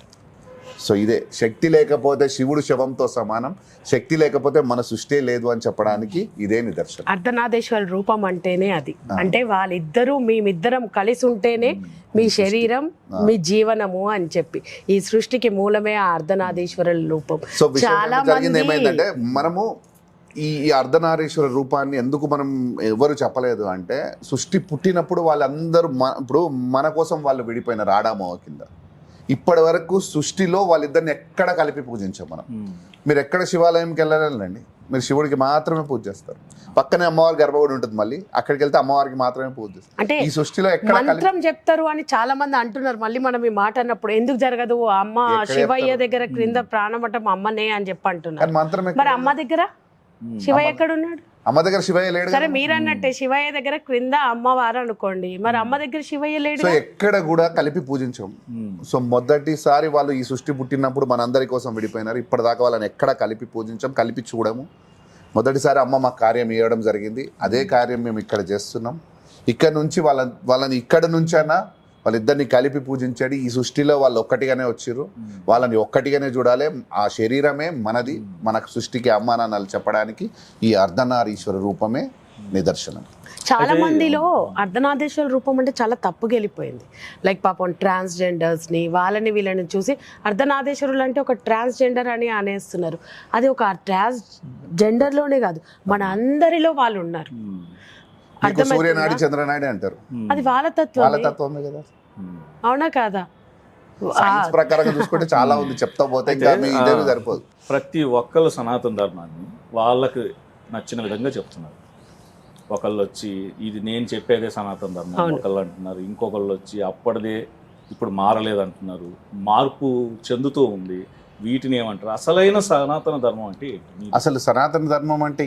సో ఇదే శక్తి లేకపోతే శివుడు శవంతో సమానం, శక్తి లేకపోతే మన సృష్టి లేదు అని చెప్పడానికి ఇదే నిదర్శనం. అర్ధనాదేశ్వర రూపం అంటేనే అది. అంటే వాళ్ళిద్దరూ మేమిద్దరం కలిసి ఉంటేనే మీ శరీరం మీ జీవనము అని చెప్పి ఈ సృష్టికి మూలమే ఆ అర్ధనాదేశ్వర రూపం. సో చాలా జరిగింది మంది ఏమైందంటే, మనము ఈ అర్ధనారీశ్వర రూపాన్ని ఎందుకు మనం ఎవరు చెప్పలేదు అంటే, సృష్టి పుట్టినప్పుడు వాళ్ళందరూ ఇప్పుడు మన కోసం వాళ్ళు విడిపోయినారు ఆడామవ కింద. ఇప్పటి వరకు సృష్టిలో వాళ్ళిద్దరిని ఎక్కడ కలిపి పూజించాం మనం. మీరు ఎక్కడ శివాలయంకి వెళ్ళాలండి, మీరు శివుడికి మాత్రమే పూజ చేస్తారు. పక్కనే అమ్మవారి గర్భగుడి ఉంటుంది, మళ్ళీ అక్కడికి వెళ్తే అమ్మవారికి మాత్రమే పూజ చేస్తారు. అంటే ఈ సృష్టిలో ఎక్కడ మంత్రం చెప్తారు అని చాలా మంది అంటున్నారు. మళ్ళీ మనం ఈ మాట అన్నప్పుడు ఎందుకు జరగదు, అమ్మ శివయ్య దగ్గర క్రింద ప్రాణమటం అమ్మనే అని చెప్పి అంటున్నారు. కానీ మంత్రం మరి అమ్మ దగ్గర శివయ్య ఎక్కడ ఉన్నాడు? అమ్మ దగ్గర శివయ్య లేడు. సరే మీరు అన్నట్టే శివయ్య దగ్గర క్రింద అమ్మవారు అనుకోండి, మరి అమ్మ దగ్గర శివయ్య లేడు. సో ఎక్కడ కూడా కలిపి పూజించాం. సో మొదటిసారి వాళ్ళు ఈ సృష్టి పుట్టినప్పుడు మనందరి కోసం విడిపోయినారు. ఇప్పటిదాకా వాళ్ళని ఎక్కడ కలిపి పూజించాం, కలిపి చూడము. మొదటిసారి అమ్మ మాకు కార్యం ఇవ్వడం జరిగింది. అదే కార్యం మేము ఇక్కడ చేస్తున్నాం. ఇక్కడ నుంచి వాళ్ళని ఇక్కడ నుంచైనా వాళ్ళిద్దరిని కలిపి పూజించండి. ఈ సృష్టిలో వాళ్ళు ఒక్కటిగానే వచ్చిర్రు, వాళ్ళని ఒక్కటిగానే చూడాలి. ఆ శరీరమే మనది, మన సృష్టికి అమ్మ నాన్నలు చెప్పడానికి ఈ అర్ధనారీశ్వర రూపమే నిదర్శనం. చాలా మందిలో అర్ధనాదేశ్వర రూపం అంటే చాలా తప్పుగా వెళ్ళిపోయింది. లైక్ పాపం ట్రాన్స్జెండర్స్ని వాళ్ళని వీళ్ళని చూసి అర్ధనాదేశ్వరులు అంటే ఒక ట్రాన్స్జెండర్ అని అనేస్తున్నారు. అది ఒక ట్రాన్స్జెండర్లోనే కాదు, మన అందరిలో వాళ్ళు ఉన్నారు. సూర్యనాడి చంద్రనాడి అంటారు, అది వాళ్ళ తత్వం. వాళ్ళ తత్వమే కదా, అవునా కాదా? సైన్స్ ప్రకారంగా చూసుకుంటే చాలా ఉంది, చెప్తా పోతే ఇంకా మీ ఇదే సరిపోదు. ప్రతి ఒక్కళ్ళు సనాతన ధర్మాన్ని వాళ్ళకి నచ్చిన విధంగా చెప్తున్నారు. ఒకళ్ళు వచ్చి ఇది నేను చెప్పేదే సనాతన ధర్మం ఒకళ్ళు అంటున్నారు, ఇంకొకళ్ళు వచ్చి అప్పటిదే ఇప్పుడు మారలేదు అంటున్నారు. మార్పు చెందుతూ ఉంది. వీటిని ఏమంటారు? అసలైన సనాతన ధర్మం అంటే ఏంటి? అసలు సనాతన ధర్మం అంటే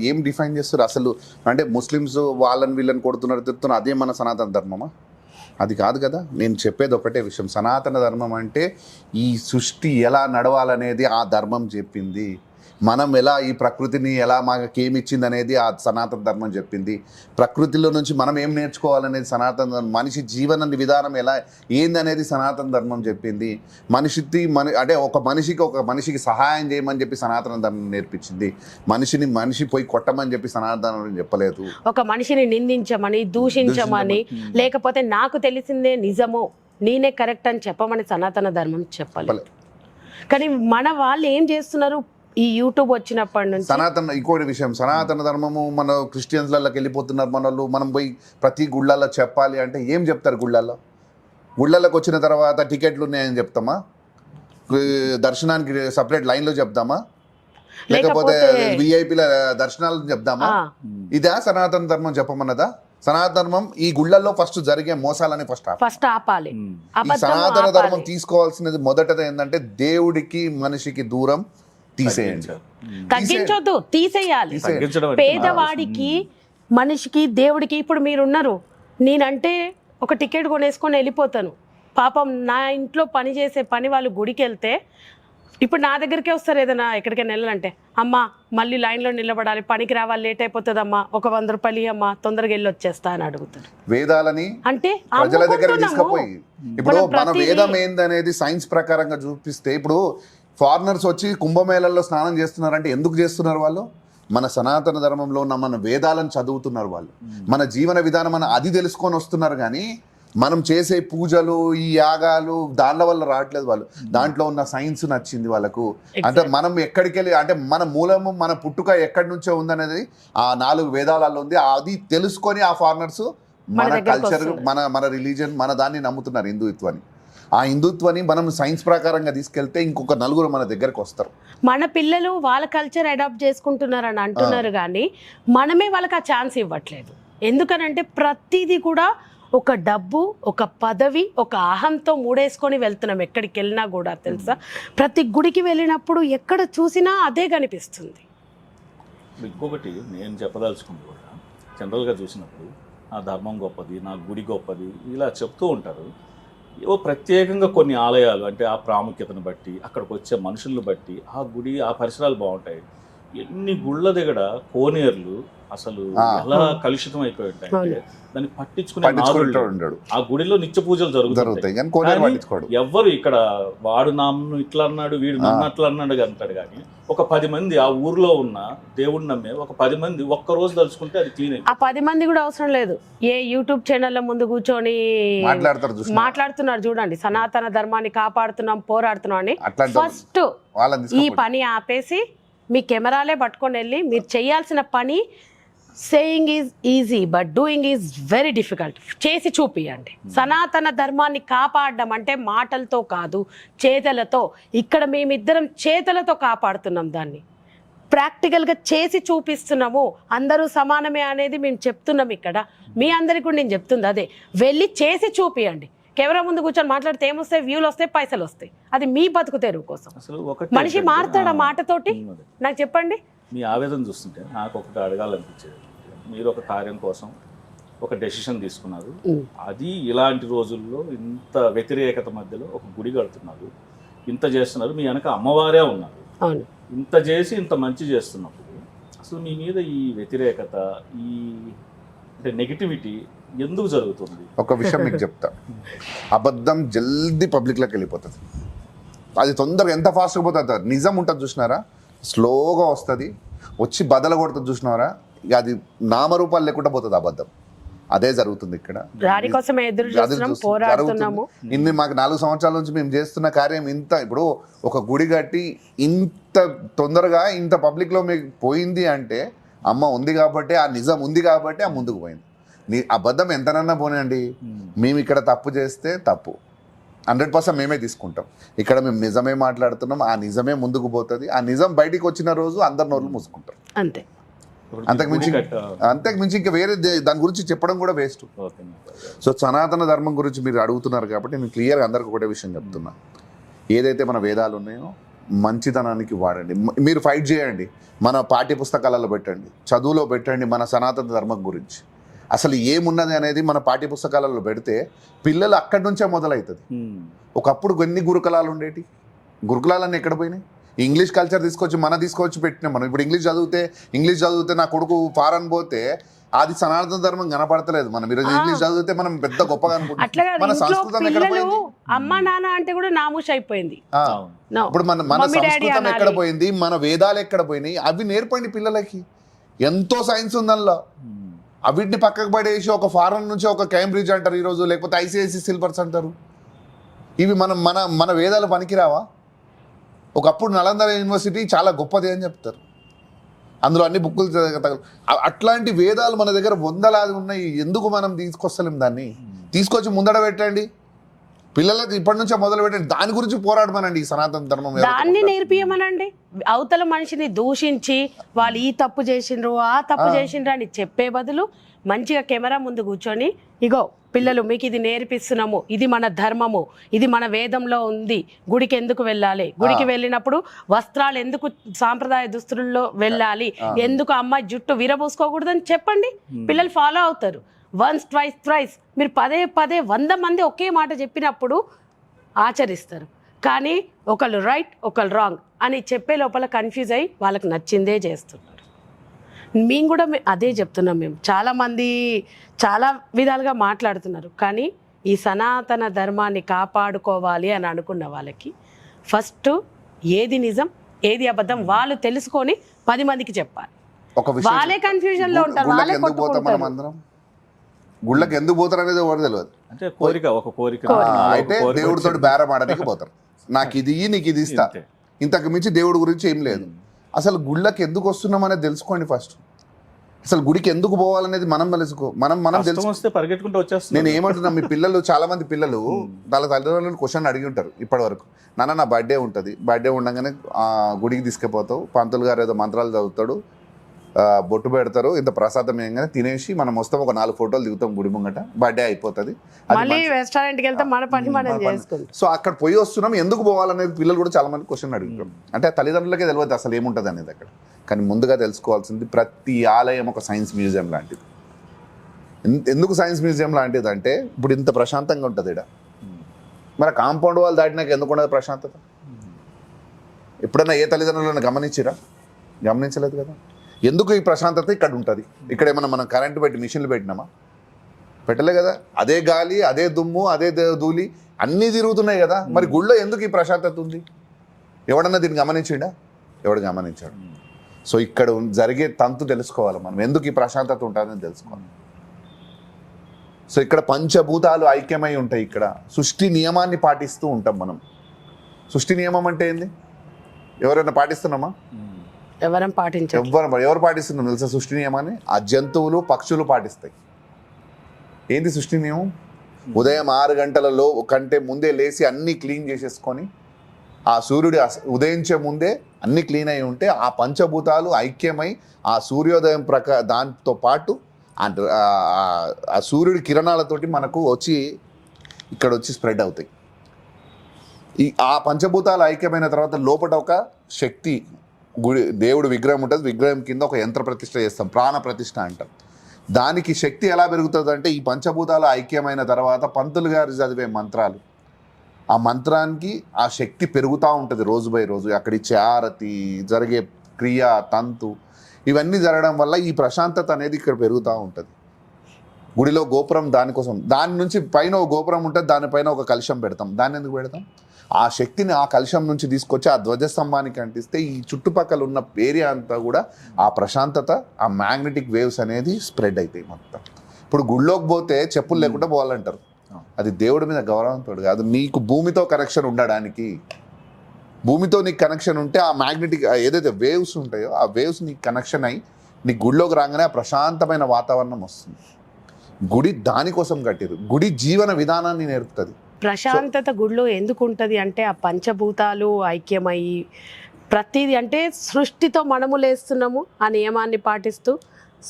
ఏం డిఫైన్ చేస్తారు అసలు? అంటే ముస్లిమ్స్ వాళ్ళని వీళ్ళని కొడుతున్నారు, తిడుతున్నారు, అదే మన సనాతన ధర్మమా? అది కాదు కదా. నేను చెప్పేది ఒకటే విషయం, సనాతన ధర్మం అంటే ఈ సృష్టి ఎలా నడవాలనేది ఆ ధర్మం చెప్పింది. మనం ఎలా ఈ ప్రకృతిని ఎలా మాకేమిచ్చింది అనేది ఆ సనాతన ధర్మం చెప్పింది. ప్రకృతిలో నుంచి మనం ఏం నేర్చుకోవాలనేది సనాతన ధర్మం. మనిషి జీవన విధానం ఎలా ఏందనేది సనాతన ధర్మం చెప్పింది. అంటే ఒక మనిషికి సహాయం చేయమని చెప్పి సనాతన ధర్మం నేర్పించింది. మనిషి పోయి కొట్టమని చెప్పి సనాతన ధర్మం చెప్పలేదు. ఒక మనిషిని నిందించమని, దూషించమని, లేకపోతే నాకు తెలిసిందే నిజమో నేనే కరెక్ట్ అని చెప్పమని సనాతన ధర్మం చెప్పలేదు. కానీ మన వాళ్ళు ఏం చేస్తున్నారు, ఈ యూట్యూబ్ వచ్చినప్పటి నుంచి ఇంకోటి విషయం, సనాతన ధర్మము మన క్రిస్టియన్స్లకి వెళ్ళిపోతున్నారు మన వాళ్ళు. మనం పోయి ప్రతి గుళ్ళల్లో చెప్పాలి అంటే ఏం చెప్తారు? గుళ్ళల్లోకి వచ్చిన తర్వాత టికెట్లు ఉన్నాయని చెప్తామా? దర్శనానికి సపరేట్ లైన్లో చెప్తామా? లేకపోతే విఐపీల దర్శనాలు చెప్దామా? ఇదా సనాతన ధర్మం చెప్పమన్నదా? సనాతన ధర్మం ఈ గుళ్ళల్లో ఫస్ట్ జరిగే మోసాలని ఫస్ట్ ఆపాలి. ఈ సనాతన ధర్మం తీసుకోవాల్సినది మొదటది ఏంటంటే దేవుడికి మనిషికి దూరం తీసేయండి, తగ్గించొద్దు, తీసేయాలి. పేదవాడికి మనిషికి దేవుడికి ఇప్పుడు మీరున్నారు, నేనంటే ఒక టికెట్ కొనేసుకొని వెళ్ళిపోతాను. పాపం నా ఇంట్లో పని చేసే పని వాళ్ళు గుడికి వెళ్తే ఇప్పుడు నా దగ్గరికే వస్తారు. ఏదైనా ఎక్కడికైనా వెళ్ళాలంటే, అమ్మ మళ్ళీ లైన్లో నిలబడాలి, పనికి రావాలి, లేట్ అయిపోతుందమ్మా, ఒక 100 రూపాయలు అమ్మా, తొందరగా వెళ్ళి వచ్చేస్తా అని అడుగుతారు. వేదాలని అంటే ప్రజల దగ్గర తీసుకుపోయి ఇప్పుడు మన వేదం ఏందనేది సైన్స్ ప్రకారంగా చూపిస్తే, ఇప్పుడు ఫారినర్స్ వచ్చి కుంభమేళల్లో స్నానం చేస్తున్నారంటే ఎందుకు చేస్తున్నారు? వాళ్ళు మన సనాతన ధర్మంలో ఉన్న మన వేదాలను చదువుతున్నారు. వాళ్ళు మన జీవన విధానం అది తెలుసుకొని వస్తున్నారు. కానీ మనం చేసే పూజలు, ఈ యాగాలు దాంట్లో వల్ల రావట్లేదు. వాళ్ళు దాంట్లో ఉన్న సైన్స్ నచ్చింది వాళ్ళకు. అంటే మనం ఎక్కడికి వెళ్ళి, అంటే మన మూలము మన పుట్టుక ఎక్కడి నుంచో ఉందనేది ఆ 4 వేదాలలో ఉంది. అది తెలుసుకొని ఆ ఫారినర్స్ మన కల్చర్, మన రిలీజన్, మన దాన్ని నమ్ముతున్నారు, హిందుత్వాన్ని. ఆ హిందుత్వాన్ని మనం సైన్స్ ప్రకారంగా తీసుకెళ్తే ఇంకొక 4 మన దగ్గరకు వస్తారు. మన పిల్లలు వాళ్ళ కల్చర్ అడాప్ట్ చేసుకుంటున్నారు అని అంటున్నారు, కానీ మనమే వాళ్ళకి ఆ ఛాన్స్ ఇవ్వట్లేదు. ఎందుకనంటే ప్రతిదీ కూడా ఒక డబ్బు, ఒక పదవి, ఒక అహంతో మూడేసుకొని వెళ్తున్నాం ఎక్కడికి వెళ్ళినా కూడా. తెలుసా, ప్రతి గుడికి వెళ్ళినప్పుడు ఎక్కడ చూసినా అదే కనిపిస్తుంది. ఇంకొకటి నేను చెప్పదలుచుకుంది కూడా, జనరల్గా చూసినప్పుడు ఆ ధర్మం గొప్పది, నా గుడి గొప్పది ఇలా చెప్తూ ఉంటారు. ఏవో ప్రత్యేకంగా కొన్ని ఆలయాలు అంటే ఆ ప్రాముఖ్యతను బట్టి అక్కడికి వచ్చే మనుషులను బట్టి ఆ గుడి ఆ పరిసరాలు బాగుంటాయి. ఎన్ని గుళ్ళ దగ్గర కోనేర్లు అసలు ఎలా కలుషితం అయిపోయి ఉంటాయంటే దాన్ని పట్టించుకునే నాదుడు ఉండడు. ఆ గుడిలో నిత్య పూజలు జరుగుతాయి కానీ కోనేరు కానీ పట్టించుకోడు. ఎవ్వరు ఇక్కడ వాడు నన్ను ఇట్లా అన్నాడు వీడు నన్ను అట్లా అన్నాడు అంటాడు. కానీ ఒక 10 మంది ఆ ఊర్లో ఉన్న దేవుడిని నమ్మే ఒక 10 మంది ఒక్క రోజు తలుచుకుంటే అది క్లీన్ ఆ 10 మంది కూడా అవసరం లేదు. ఏ యూట్యూబ్ ఛానళ్ళ ముందు కూర్చొని మాట్లాడుతున్నారు చూడండి, సనాతన ధర్మాన్ని కాపాడుతున్నాం పోరాడుతున్నాం అని. ఫస్ట్ ఈ పని ఆపేసి మీ కెమెరాలే పట్టుకొని వెళ్ళి మీరు చేయాల్సిన పని saying is easy but doing is very difficult. చేసి చూపియండి. సనాతన ధర్మాన్ని కాపాడడం అంటే మాటలతో కాదు, చేతలతో. ఇక్కడ మేమిద్దరం చేతలతో కాపాడుతున్నాం దాన్ని, ప్రాక్టికల్గా చేసి చూపిస్తున్నాము. అందరూ సమానమే అనేది మేము చెప్తున్నాం ఇక్కడ. మీ అందరికీ కూడా నేను చెప్తుంది అదే, వెళ్ళి చేసి చూపియండి. కెమెరా ముందు కూర్చొని మాట్లాడితే ఏమొస్తాయి? వ్యూలు వస్తాయి, పైసలు వస్తాయి. అది మీ బతుకు తెరువు కోసం. మనిషి మారుతాడు ఆ మాటతోటి? నాకు చెప్పండి. మీ ఆవేదన చూస్తుంటే నాకు ఒకటి అడగాలనిపించేది. మీరు ఒక కార్యం కోసం ఒక డెసిషన్ తీసుకున్నారు, అది ఇలాంటి రోజుల్లో ఇంత వ్యతిరేకత మధ్యలో ఒక గుడి కడుతున్నారు, ఇంత చేస్తున్నారు, మీ వెనక అమ్మవారే ఉన్నారు, ఇంత చేసి ఇంత మంచి చేస్తున్నప్పుడు అసలు మీ మీద ఈ వ్యతిరేకత, ఈ నెగిటివిటీ ఎందుకు జరుగుతుంది? ఒక విషయం మీకు చెప్తా. అబద్ధం జల్దీ పబ్లిక్లోకి వెళ్ళిపోతుంది. అది తొందరగా ఎంత ఫాస్ట్గా పోతుంది. నిజం ఉంటుంది చూసినారా, స్లోగా వస్తుంది, వచ్చి బదల కొడుతుంది చూసినారా, ఇక అది నామరూపాలు లేకుండా పోతుంది అబద్ధం. అదే జరుగుతుంది ఇక్కడ. ఇన్ని మాకు 4 సంవత్సరాల నుంచి మేము చేస్తున్న కార్యం ఇంత, ఇప్పుడు ఒక గుడి కట్టి ఇంత తొందరగా ఇంత పబ్లిక్లో మీకు పోయింది అంటే అమ్మ ఉంది కాబట్టి, ఆ నిజం ఉంది కాబట్టి ఆ ముందుకు పోయింది. అబద్ధం ఎంతనన్నా పోనండి, మేము ఇక్కడ తప్పు చేస్తే తప్పు 100% మేమే తీసుకుంటాం. ఇక్కడ మేము నిజమే మాట్లాడుతున్నాం, ఆ నిజమే ముందుకు పోతుంది. ఆ నిజం బయటికి వచ్చిన రోజు అందరి నోళ్ళు మూసుకుంటారు. అంతే. అంతకుమించి ఇంకా వేరే దాని గురించి చెప్పడం కూడా వేస్ట్. సో సనాతన ధర్మం గురించి మీరు అడుగుతున్నారు కాబట్టి నేను క్లియర్గా అందరికి ఒకటే విషయం చెప్తున్నా. ఏదైతే మన వేదాలు ఉన్నాయో మంచితనానికి వాడండి. మీరు ఫైట్ చేయండి, మన పాఠ్య పుస్తకాలలో పెట్టండి, చదువులో పెట్టండి మన సనాతన ధర్మం గురించి. అసలు ఏమున్నది అనేది మన పాఠ్య పుస్తకాలలో పెడితే పిల్లలు అక్కడి నుంచే మొదలవుతుంది. ఒకప్పుడు ఎన్ని గురుకులాలు ఉండేటి, గురుకులాలన్నీ ఎక్కడ పోయినాయి? ఇంగ్లీష్ కల్చర్ తీసుకొచ్చి పెట్టినాం మనం. ఇప్పుడు ఇంగ్లీష్ చదివితే నా కొడుకు ఫారెన్ పోతే అది సనాతన ధర్మం కనపడతలేదు. మనం ఈరోజు ఇంగ్లీష్ చదివితే మనం పెద్ద గొప్పగా అనుకుంటాం. మన సంస్కృతం ఎక్కడ పోయింది? అమ్మ నాన్న అంటే కూడా నామూష్ అయిపోయింది. ఇప్పుడు మన సంస్కృతం ఎక్కడ పోయింది? మన వేదాలు ఎక్కడ పోయినాయి? అవి నేర్పండి పిల్లలకి. ఎంతో సైన్స్ ఉంది అందులో. అవిటిని పక్కకు పడేసి ఒక ఫారెన్ నుంచి ఒక కేంబ్రిడ్జ్ అంటారు ఈరోజు, లేకపోతే ఐసిఐసి సిలబస్ అంటారు. ఇవి మన వేదాలు పనికిరావా? ఒకప్పుడు నలంద యూనివర్సిటీ చాలా గొప్పది అని చెప్తారు, అందులో అన్ని బుక్కులు. అట్లాంటి వేదాలు మన దగ్గర 100 ఉన్నాయి. ఎందుకు మనం తీసుకొస్తలేం? దాన్ని తీసుకొచ్చి ముందడ పెట్టండి, పిల్లలకు ఇప్పటి నుంచే మొదలు పెట్టండి. దాని గురించి పోరాడమనండి. ఈ సనాతన ధర్మం దాన్ని నేర్పియమనండి. అవతల మనిషిని దూషించి వాళ్ళు ఈ తప్పు చేసిండ్రు ఆ తప్పు చేసిండ్రు అని చెప్పే బదులు మంచిగా కెమెరా ముందు కూర్చొని, ఇగో పిల్లలు మీకు ఇది నేర్పిస్తున్నాము, ఇది మన ధర్మము, ఇది మన వేదంలో ఉంది, గుడికి ఎందుకు వెళ్ళాలి, గుడికి వెళ్ళినప్పుడు వస్త్రాలు ఎందుకు సాంప్రదాయ దుస్తుల్లో వెళ్ళాలి, ఎందుకు అమ్మాయి జుట్టు విరబూసుకోకూడదని చెప్పండి. పిల్లలు ఫాలో అవుతారు. వన్స్ ట్వైస్ థ్రైస్ మీరు పదే 100 మంది ఒకే మాట చెప్పినప్పుడు ఆచరిస్తారు. కానీ ఒకళ్ళు రైట్ ఒకళ్ళు రాంగ్ అని చెప్పే లోపల కన్ఫ్యూజ్ అయ్యి వాళ్ళకి నచ్చిందే చేస్తున్నారు. మేము కూడా అదే చెప్తున్నాం. మేము చాలామంది చాలా విధాలుగా మాట్లాడుతున్నారు, కానీ ఈ సనాతన ధర్మాన్ని కాపాడుకోవాలి అని అనుకున్న వాళ్ళకి ఫస్ట్ ఏది నిజం ఏది అబద్ధం వాళ్ళు తెలుసుకొని 10 మందికి చెప్పాలి. వాళ్ళే కన్ఫ్యూజన్లో ఉంటారు, వాళ్ళే కొట్టుకుంటారు. గుళ్ళకి ఎందుకు పోతారు అనేది ఎవరు తెలియదు. అంటే ఒక కోరిక అయితే దేవుడితో బేరం ఆడడానికి పోతారు. నాకు ఇది నీకు ఇది ఇస్తా, ఇంతకు మించి దేవుడి గురించి ఏం లేదు. అసలు గుళ్ళకి ఎందుకు వస్తున్నాం అనేది తెలుసుకోండి ఫస్ట్. అసలు గుడికి ఎందుకు పోవాలనేది మనం తెలుసుకో. మనం తెలుసు. పరిగెట్టుకుంటూ వచ్చేస్తాం. నేను ఏమంటున్నా, మీ పిల్లలు చాలా మంది పిల్లలు వాళ్ళ తల్లిదండ్రులను క్వశ్చన్ అడిగి ఉంటారు ఇప్పటి వరకు. నా బర్త్డే ఉంటుంది, బర్త్డే ఉండగానే గుడికి తీసుకుపోతావు, పంతులు గారు ఏదో మంత్రాలు చదువుతాడు, బొట్టు పెడతారు, ఇంత ప్రసాదం ఏంగానే తినేసి మనం వస్తాం, ఒక 4 ఫోటోలు దిగుతాం గుడి ముంగట, బర్త్డే అయిపోతుంది. సో అక్కడ పోయి వస్తున్నాం, ఎందుకు పోవాలనేది పిల్లలు కూడా చాలా మంది క్వశ్చన్ అడుగుతాం. అంటే తల్లిదండ్రులకే తెలియదు అసలు ఏముంటుంది అనేది అక్కడ. కానీ ముందుగా తెలుసుకోవాల్సింది, ప్రతి ఆలయం ఒక సైన్స్ మ్యూజియం లాంటిది. ఎందుకు సైన్స్ మ్యూజియం లాంటిది అంటే, ఇప్పుడు ఇంత ప్రశాంతంగా ఉంటుంది ఇక్కడ, మరి కాంపౌండ్ వాళ్ళు దాటినాక ఎందుకు ఉండదు ప్రశాంతత? ఎప్పుడైనా ఏ తల్లిదండ్రులను గమనించలేదు కదా. ఎందుకు ఈ ప్రశాంతత ఇక్కడ ఉంటుంది? ఇక్కడ ఏమన్నా మనం కరెంటు పెట్టి మిషన్లు పెట్టినామా? పెట్టలే కదా. అదే గాలి, అదే దుమ్ము, అదే ధూళి అన్నీ తిరుగుతున్నాయి కదా. మరి గుళ్ళో ఎందుకు ఈ ప్రశాంతత ఉంది? ఎవడన్నా దీన్ని గమనించిండా? ఎవడు గమనించాడు. సో ఇక్కడ జరిగే తంతు తెలుసుకోవాలి మనం, ఎందుకు ఈ ప్రశాంతత ఉంటుందని తెలుసుకోవాలి. సో ఇక్కడ పంచభూతాలు ఐక్యమై ఉంటాయి. ఇక్కడ సృష్టి నియమాన్ని పాటిస్తూ ఉంటాం మనం. సృష్టి నియమం అంటే ఏంది? ఎవరైనా పాటిస్తున్నామా? ఎవరు పాటిస్తున్నాం తెలుసా సృష్టి నియమాన్ని? ఆ జంతువులు, పక్షులు పాటిస్తాయి. ఏంది సృష్టి నియమం? ఉదయం 6 గంటలలో కంటే ముందే లేచి అన్నీ క్లీన్ చేసేసుకొని ఆ సూర్యుడు ఉదయించే ముందే అన్నీ క్లీన్ అయి ఉంటే ఆ పంచభూతాలు ఐక్యమై ఆ సూర్యోదయం దాంతో పాటు ఆ సూర్యుడి కిరణాలతోటి మనకు వచ్చి ఇక్కడ వచ్చి స్ప్రెడ్ అవుతాయి. ఆ పంచభూతాలు ఐక్యమైన తర్వాత లోపల ఒక శక్తి దేవుడు విగ్రహం ఉంటుంది. విగ్రహం కింద ఒక యంత్ర ప్రతిష్ఠ చేస్తాం, ప్రాణ ప్రతిష్ఠ అంటాం. దానికి శక్తి ఎలా పెరుగుతుంది అంటే ఈ పంచభూతాలు ఐక్యమైన తర్వాత పంతులు గారు చదివే మంత్రాలు, ఆ మంత్రానికి ఆ శక్తి పెరుగుతూ ఉంటుంది రోజు బై రోజు. అక్కడ ఇచ్చే ఆరతి, జరిగే క్రియ, తంతు ఇవన్నీ జరగడం వల్ల ఈ ప్రశాంతత అనేది ఇక్కడ పెరుగుతూ ఉంటుంది. గుడిలో గోపురం దానికోసం, దాని నుంచి పైన ఒక గోపురం ఉంటుంది, దానిపైన ఒక కలశం పెడతాం. దాన్ని ఎందుకు పెడతాం? ఆ శక్తిని ఆ కలశం నుంచి తీసుకొచ్చి ఆ ధ్వజస్తంభానికి అంటిస్తే ఈ చుట్టుపక్కల ఉన్న ఏరియా అంతా కూడా ఆ ప్రశాంతత, ఆ మ్యాగ్నెటిక్ వేవ్స్ అనేది స్ప్రెడ్ అవుతాయి మొత్తం. ఇప్పుడు గుళ్ళోకి పోతే చెప్పులు లేకుండా పోవాలంటారు. అది దేవుడి మీద గౌరవంతో కాదు, నీకు భూమితో కనెక్షన్ ఉండడానికి. భూమితో నీకు కనెక్షన్ ఉంటే ఆ మ్యాగ్నెటిక్ ఏదైతే వేవ్స్ ఉంటాయో ఆ వేవ్స్ నీకు కనెక్షన్ అయ్యి నీ గుడిలోకి రాగానే ఆ ప్రశాంతమైన వాతావరణం వస్తుంది. గుడి దానికోసం కట్టిరు. గుడి జీవన విధానాన్ని నేర్పుతుంది. ప్రశాంతత గుడిలో ఎందుకు ఉంటుంది అంటే ఆ పంచభూతాలు ఐక్యమయ్యి ప్రతిదీ అంటే సృష్టితో మనము లేస్తున్నాము ఆ నియమాన్ని పాటిస్తూ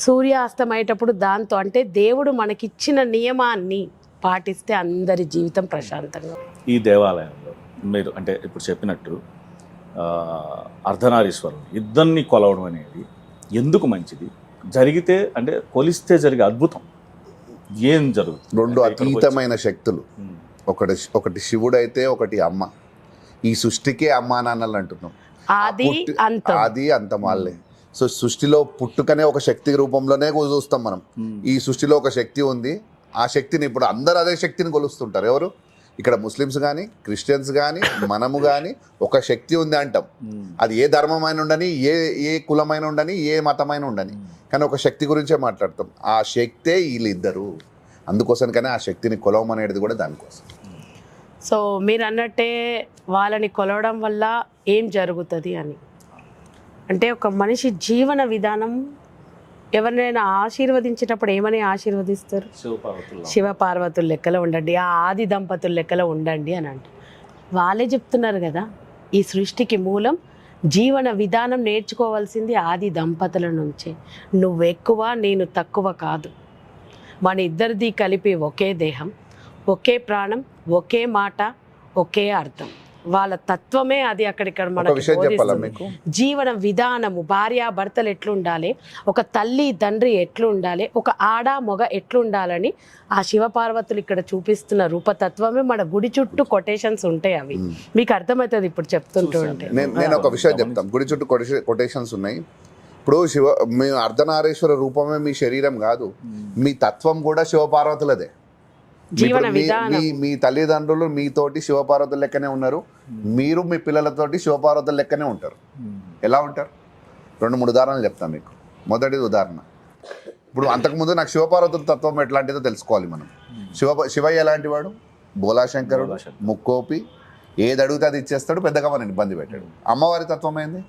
సూర్యాస్తమయ్యేటప్పుడు దాంతో అంటే దేవుడు మనకిచ్చిన నియమాన్ని పాటిస్తే అందరి జీవితం ప్రశాంతంగా. ఈ దేవాలయంలో మీరు అంటే ఇప్పుడు చెప్పినట్టు అర్ధనారీశ్వరులు ఇద్దరిని కొలవడం అనేది ఎందుకు మంచిది? జరిగితే అంటే కొలిస్తే జరిగే అద్భుతం ఏం జరుగుతుంది? 2 అతీతమైన శక్తులు, ఒకటి శివుడు అయితే ఒకటి అమ్మ. ఈ సృష్టికే అమ్మా నాన్నలు అంటున్నాం. ఆది అంతం వాళ్ళే. సో సృష్టిలో పుట్టుకనే ఒక శక్తి రూపంలోనే చూస్తాం మనం. ఈ సృష్టిలో ఒక శక్తి ఉంది. ఆ శక్తిని ఇప్పుడు అందరూ అదే శక్తిని కొలుస్తుంటారు. ఎవరు? ఇక్కడ ముస్లిమ్స్ కానీ, క్రిస్టియన్స్ కానీ, మనము కానీ ఒక శక్తి ఉంది అంటాం. అది ఏ ధర్మమైన ఉండని, ఏ కులమైన ఉండని, ఏ మతమైన ఉండని, కానీ ఒక శక్తి గురించే మాట్లాడతాం. ఆ శక్తే వీళ్ళిద్దరు. అందుకోసానికనే ఆ శక్తిని కొలవమనేది కూడా దానికోసం. సో మీరు అన్నట్టే వాళ్ళని కొలవడం వల్ల ఏం జరుగుతుంది అని అంటే ఒక మనిషి జీవన విధానం ఎవరినైనా ఆశీర్వదించేటప్పుడు ఏమని ఆశీర్వదిస్తారు? శివ పార్వతుల లెక్కలో ఉండండి, ఆ ఆది దంపతుల లెక్కలో ఉండండి అని అంట. వాళ్ళే చెప్తున్నారు కదా ఈ సృష్టికి మూలం జీవన విధానం నేర్చుకోవాల్సింది ఆది దంపతుల నుంచే. నువ్వు ఎక్కువ నేను తక్కువ కాదు, మన ఇద్దరిది కలిపి ఒకే దేహం, ఒకే ప్రాణం, ఒకే మాట, ఒకే అర్థం. వాళ్ళ తత్వమే అది. అక్కడిక్కడ మనకు జీవన విధానము, భార్యాభర్తలు ఎట్లుండాలి, ఒక తల్లి తండ్రి ఎట్లుండాలి, ఒక ఆడ మొగ ఎట్లుండాలని ఆ శివపార్వతులు ఇక్కడ చూపిస్తున్న రూపతత్వమే మన గుడి చుట్టూ కొటేషన్స్ ఉంటాయి. అవి మీకు అర్థమవుతుంది ఇప్పుడు చెప్తుంటూ ఉంటే. నేను ఒక విషయం చెప్తాను. గుడి చుట్టూ కొటేషన్స్ ఉన్నాయి. ఇప్పుడు మీ అర్ధనారీశ్వర రూపమే మీ శరీరం కాదు, మీ తత్వం కూడా శివపార్వతులదే. మీ తల్లిదండ్రులు మీతోటి శివపార్వతుల లెక్కనే ఉన్నారు, మీరు మీ పిల్లలతోటి శివపార్వతుల లెక్కనే ఉంటారు. ఎలా ఉంటారు? 2-3 ఉదాహరణలు చెప్తాను మీకు. మొదటిది ఉదాహరణ, ఇప్పుడు అంతకుముందు నాకు శివపార్వతుల తత్వం ఎట్లాంటిదో తెలుసుకోవాలి మనం. శివయ్య ఎలాంటి వాడు? బోలాశంకరుడు, ముక్కోపి, ఏది అడిగితే అది ఇచ్చేస్తాడు, పెద్దగా మనని ఇబ్బంది పెట్టాడు. అమ్మవారి తత్వం ఏంది?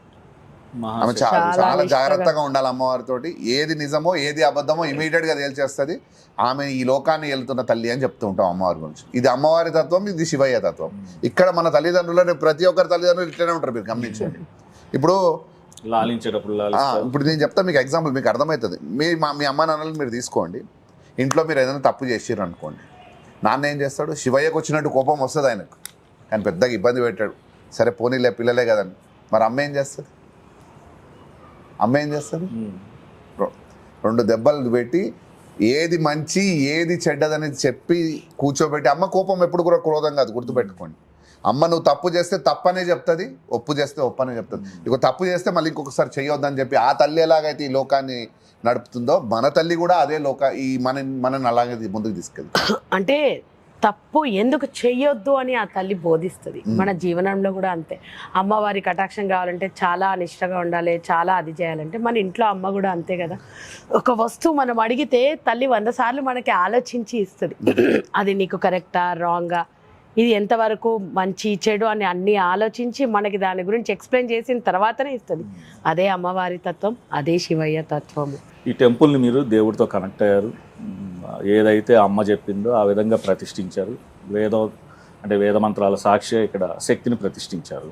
ఆమె చాలా జాగ్రత్తగా ఉండాలి అమ్మవారితోటి. ఏది నిజమో ఏది అబద్ధమో ఇమీడియట్గా తేల్చేస్తుంది. ఆమె ఈ లోకాన్ని వెళ్తున్న తల్లి అని చెప్తూ ఉంటాం అమ్మవారి గురించి. ఇది అమ్మవారి తత్వం, ఇది శివయ్య తత్వం. ఇక్కడ మన తల్లిదండ్రులని ప్రతి ఒక్కరి తల్లిదండ్రులు ఇట్లనే ఉంటారు, మీరు గమనించండి. ఇప్పుడు నేను చెప్తాను మీకు ఎగ్జాంపుల్, మీకు అర్థమవుతుంది. మీ అమ్మ నాన్నలు మీరు తీసుకోండి. ఇంట్లో మీరు ఏదైనా తప్పు చేసిర్రు అనుకోండి, నాన్న ఏం చేస్తాడు? శివయ్యకు వచ్చినట్టు కోపం వస్తుంది ఆయనకు, కానీ పెద్దగా ఇబ్బంది పెట్టాడు. సరే పోనీలే, పిల్లలే కదండి. మరి అమ్మ ఏం చేస్తుంది? 2 దెబ్బలు పెట్టి ఏది మంచి ఏది చెడ్డదనేది చెప్పి కూర్చోబెట్టి, అమ్మ కోపం ఎప్పుడు కూడా క్రోధం కాదు, గుర్తుపెట్టుకోండి. అమ్మ నువ్వు తప్పు చేస్తే తప్పనే చెప్తుంది, ఒప్పు చేస్తే ఒప్పనే చెప్తుంది. ఇక తప్పు చేస్తే మళ్ళీ ఇంకొకసారి చేయొద్దని చెప్పి ఆ తల్లి ఎలాగైతే ఈ లోకాన్ని నడుపుతుందో మన తల్లి కూడా అదే మనని అలాగే ముందుకు తీసుకెళ్తుంది. అంటే తప్పు ఎందుకు చెయ్యొద్దు అని ఆ తల్లి బోధిస్తుంది. మన జీవనంలో కూడా అంతే. అమ్మవారి కటాక్షం కావాలంటే చాలా నిష్టగా ఉండాలి, చాలా అది చేయాలంటే మన ఇంట్లో అమ్మ కూడా అంతే కదా. ఒక వస్తువు మనం అడిగితే తల్లి 100 సార్లు మనకి ఆలోచించి ఇస్తుంది. అది నీకు కరెక్టా రాంగా, ఇది ఎంతవరకు మంచి చెడు అని అన్నీ ఆలోచించి మనకి దాని గురించి ఎక్స్ప్లెయిన్ చేసిన తర్వాతనే ఇస్తుంది. అదే అమ్మవారి తత్వం, అదే శివయ్య తత్వము. ఈ టెంపుల్ని మీరు దేవుడితో కనెక్ట్ అయ్యారు, ఏదైతే అమ్మ చెప్పిందో ఆ విధంగా ప్రతిష్ఠించారు. వేద మంత్రాల సాక్షి ఇక్కడ శక్తిని ప్రతిష్ఠించారు.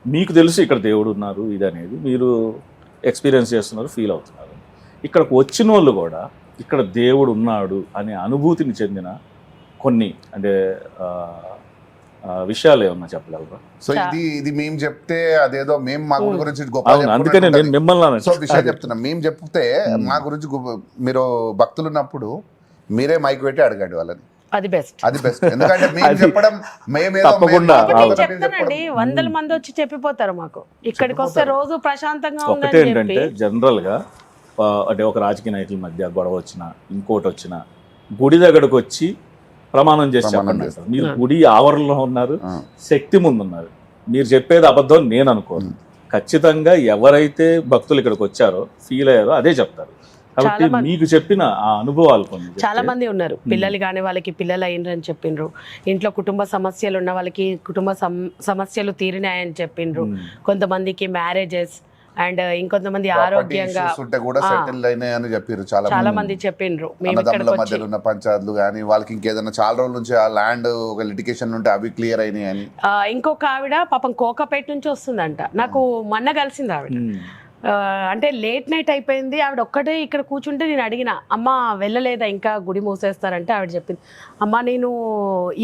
మీకు తెలుసు ఇక్కడ దేవుడు ఉన్నారు, ఇది అనేది మీరు ఎక్స్పీరియన్స్ చేస్తున్నారు, ఫీల్ అవుతున్నారు. ఇక్కడికి వచ్చిన వాళ్ళు కూడా ఇక్కడ దేవుడు ఉన్నాడు అనే అనుభూతిని చెందిన కొన్ని విషయాలు ఏమన్నా చెప్పగలరా? సో ఇది మేము చెప్తే అదేదో మేము మా గుడి గురించి అందుకనే నేను మిమ్మల్ని సో విషయం చెప్తున్నా. మేము చెప్తే మా గురించి మీరు భక్తులు ఉన్నప్పుడు మీరే మైక్ పెట్టి అడగండి వాళ్ళని, అది బెస్ట్. ఎందుకంటే మేము చెప్పడం చెప్తానండి, 100 మంది వచ్చి చెప్పిపోతారు మాకు. ఇక్కడికి వస్తే రోజు ప్రశాంతంగా ఒకటి ఏంటంటే జనరల్ గా ఒక రాజకీయ నాయకుల మధ్య గొడవ వచ్చినా ఇంకోటి వచ్చినా గుడి దగ్గరకు వచ్చి ప్రమాణం చేసి చెప్పండి. మీరు గుడి ఆవరణలో ఉన్నారు, శక్తి ముందు ఉన్నారు, మీరు చెప్పేది అబద్ధం నేను అనుకోను. ఖచ్చితంగా ఎవరైతే భక్తులు ఇక్కడికి వచ్చారో ఫీల్ అయ్యారో అదే చెప్తారు. కాబట్టి మీకు చెప్పిన ఆ అనుభవాలు కొన్ని చాలా మంది ఉన్నారు. పిల్లలు కాని వాళ్ళకి పిల్లలు అయినరు అని చెప్పిండ్రు, ఇంట్లో కుటుంబ సమస్యలు ఉన్న వాళ్ళకి కుటుంబ సమస్యలు తీరినాయని చెప్పిండ్రు, కొంతమందికి మ్యారేజెస్ అండ్ ఇంకొంతమంది ఆరోగ్యంగా చాలా మంది చెప్పిండ్రు. అన్నదమ్ముల మధ్యలో ఉన్న పంచాయతీలు కానీ వాళ్ళకి ఇంకేదైనా చాలా రోజుల నుంచి ఆ ల్యాండ్ ఒక లిటిగేషన్ ఉంటే అవి క్లియర్ అయినాయి అని. ఇంకొక ఆవిడ పాపం కోకాపేట నుంచి వస్తుందంట, నాకు మొన్న కలిసింది ఆవిడ. అంటే లేట్ నైట్ అయిపోయింది, ఆవిడ ఒక్కటే ఇక్కడ కూర్చుంటే నేను అడిగిన, అమ్మ వెళ్ళలేదా ఇంకా గుడి మూసేస్తారంటే ఆవిడ చెప్పింది, అమ్మ నేను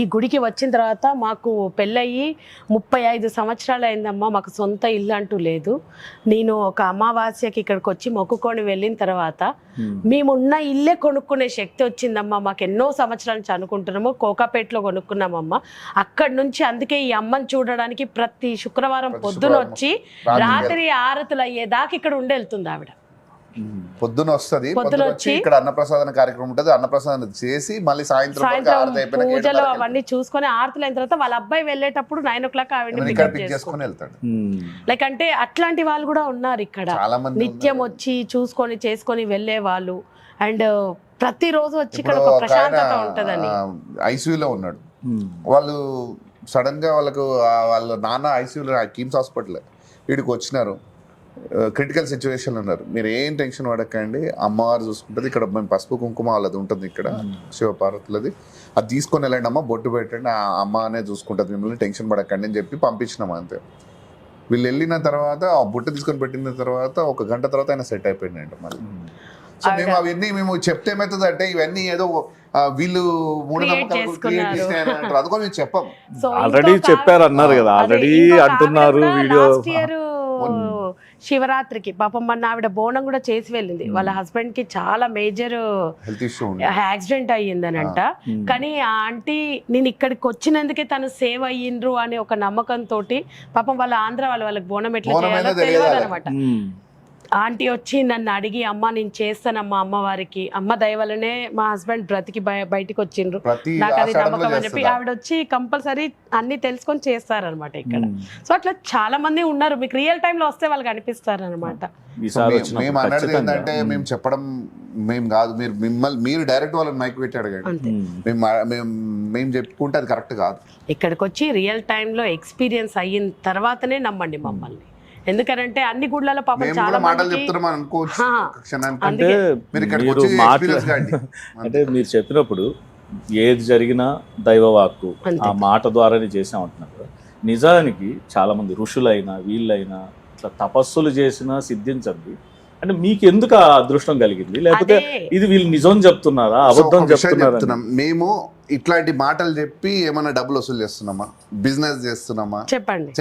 ఈ గుడికి వచ్చిన తర్వాత మాకు పెళ్ళయి 35 సంవత్సరాలు అయిందమ్మా, మాకు సొంత ఇల్లు అంటూ లేదు. నేను ఒక అమావాస్యకి ఇక్కడికి వచ్చి మొక్కుకొని వెళ్ళిన తర్వాత మేమున్న ఇల్లే కొనుక్కునే శక్తి వచ్చిందమ్మా, మాకు ఎన్నో సంవత్సరాల నుంచి అనుకుంటున్నాము, కోకాపేటలో కొనుక్కున్నామమ్మా. అక్కడి నుంచి అందుకే ఈ అమ్మని చూడడానికి ప్రతి శుక్రవారం పొద్దున వచ్చి రాత్రి ఆరతులు అయ్యేదాకా ఇక్కడ ఉండి వెళ్తుంది ఆవిడ. పొద్దున వస్తుంది, పొద్దున వచ్చి ఇక్కడ అన్నప్రసాదన కార్యక్రమం ఉంటుంది, అన్నప్రసాదన చేసి మళ్ళీ సాయంత్రం పూజలు అవన్నీ చూసుకొని ఆరతులు అయిన తర్వాత వాళ్ళ అబ్బాయి వెళ్ళేటప్పుడు 9 o'clock ఆవిడని పికప్ చేసుకొని వెళ్తాడు. లైక్ అంటే అట్లాంటి వాళ్ళు కూడా ఉన్నారు ఇక్కడ, నిత్యం వచ్చి చూసుకొని చేసుకొని వెళ్ళే వాళ్ళు. అండ్ ప్రతిరోజు వచ్చి ఇక్కడ ఒక ప్రశాంతత ఉంటదని. ఐసీయూలో ఉన్నాడు, వాళ్ళు సడన్ గా వాళ్ళ నాన్న ఐసీయూలో కిమ్స్ హాస్పిటల్ వీడికి వచ్చినారు, క్రిటికల్ సిచ్యువేషన్లో ఉన్నారు. మీరు ఏం టెన్షన్ పడకండి, అమ్మవారు చూసుకుంటుంది. ఇక్కడ మేము పసుపు కుంకుమ వాళ్ళది ఉంటుంది, ఇక్కడ శివపార్వతులది, అది తీసుకొని వెళ్ళండి అమ్మ, బొట్టు పెట్టండి, ఆ అమ్మ అనే చూసుకుంటుంది మిమ్మల్ని, టెన్షన్ పడకండి అని చెప్పి పంపించినాం అంతే. వీళ్ళు వెళ్ళిన తర్వాత ఆ బొట్టు తీసుకొని పెట్టిన తర్వాత 1 గంట తర్వాత ఆయన సెట్ అయిపోయిందంట మళ్ళీ. సో మేము అవన్నీ మేము చెప్తే ఏమవుతుంది అంటే ఇవన్నీ ఏదో వీళ్ళు మూఢనమ్మకాలు అందుకని మేము చెప్పాము. ఆల్రెడీ చెప్పారు అన్నారు కదా, ఆల్రెడీ అంటున్నారు వీడియో. శివరాత్రికి పాపం మన ఆవిడ బోనం కూడా చేసి వెళ్ళింది, వాళ్ళ హస్బెండ్ కి చాలా మేజర్ యాక్సిడెంట్ అయ్యిందనంట. కానీ ఆ ఆంటీ నేను ఇక్కడికి వచ్చినందుకే తను సేవ్ అయ్యిండ్రు అనే ఒక నమ్మకంతో పాపం వాళ్ళ ఆంధ్ర వాళ్ళకి బోనం ఎట్లా చేయాలో తెలియదు అనమాట. ఆంటీ వచ్చి నన్ను అడిగి, అమ్మ నేను చేస్తానమ్మా అమ్మవారికి, అమ్మ దయ వల్లనే మా హస్బెండ్ బ్రతికి బయటికి వచ్చిండ్రు, నాకు అది నమ్మకం అని చెప్పి ఆవిడ వచ్చి కంపల్సరీ అన్ని తెలుసుకొని చేస్తారనమాట ఇక్కడ. సో అట్లా చాలా మంది ఉన్నారు, మీకు రియల్ టైమ్ లో వస్తే వాళ్ళకి అనిపిస్తారనమాట. మేము అన్నది ఏంటంటే మేము చెప్పడం మేము కాదు, మీరు డైరెక్ట్ వాళ్ళని మైక్ పెట్టి అడగండి, మేము చెప్పుకుంటే అది కరెక్ట్ కాదు. ఇక్కడికి వచ్చి రియల్ టైమ్ లో ఎక్స్పీరియన్స్ అయిన తర్వాతనే నమ్మండి మమ్మల్ని. ఎందుకంటే అన్ని గుళ్ళలో పాపం చాలా మాటలు చెప్తున్నాం అనుకోవచ్చు. అంటే మీరు చెప్పినప్పుడు ఏది జరిగినా దైవవాక్కు ఆ మాట ద్వారానే చేసామంటున్నారు కదా. నిజానికి చాలా మంది ఋషులైనా వీళ్ళైనా ఇట్లా తపస్సులు చేసినా సిద్ధించండి అంటే మీకు ఎందుకు ఆ అదృష్టం కలిగింది, లేకపోతే ఇది వీళ్ళు నిజం చెప్తున్నారా అబద్ధం చెప్తున్నారా? మేము ఇట్లాంటి మాటలు చెప్పి ఏమైనా డబ్బులు వసూలు చేస్తున్నామా, బిజినెస్ చేస్తున్నామా? చెప్పండి.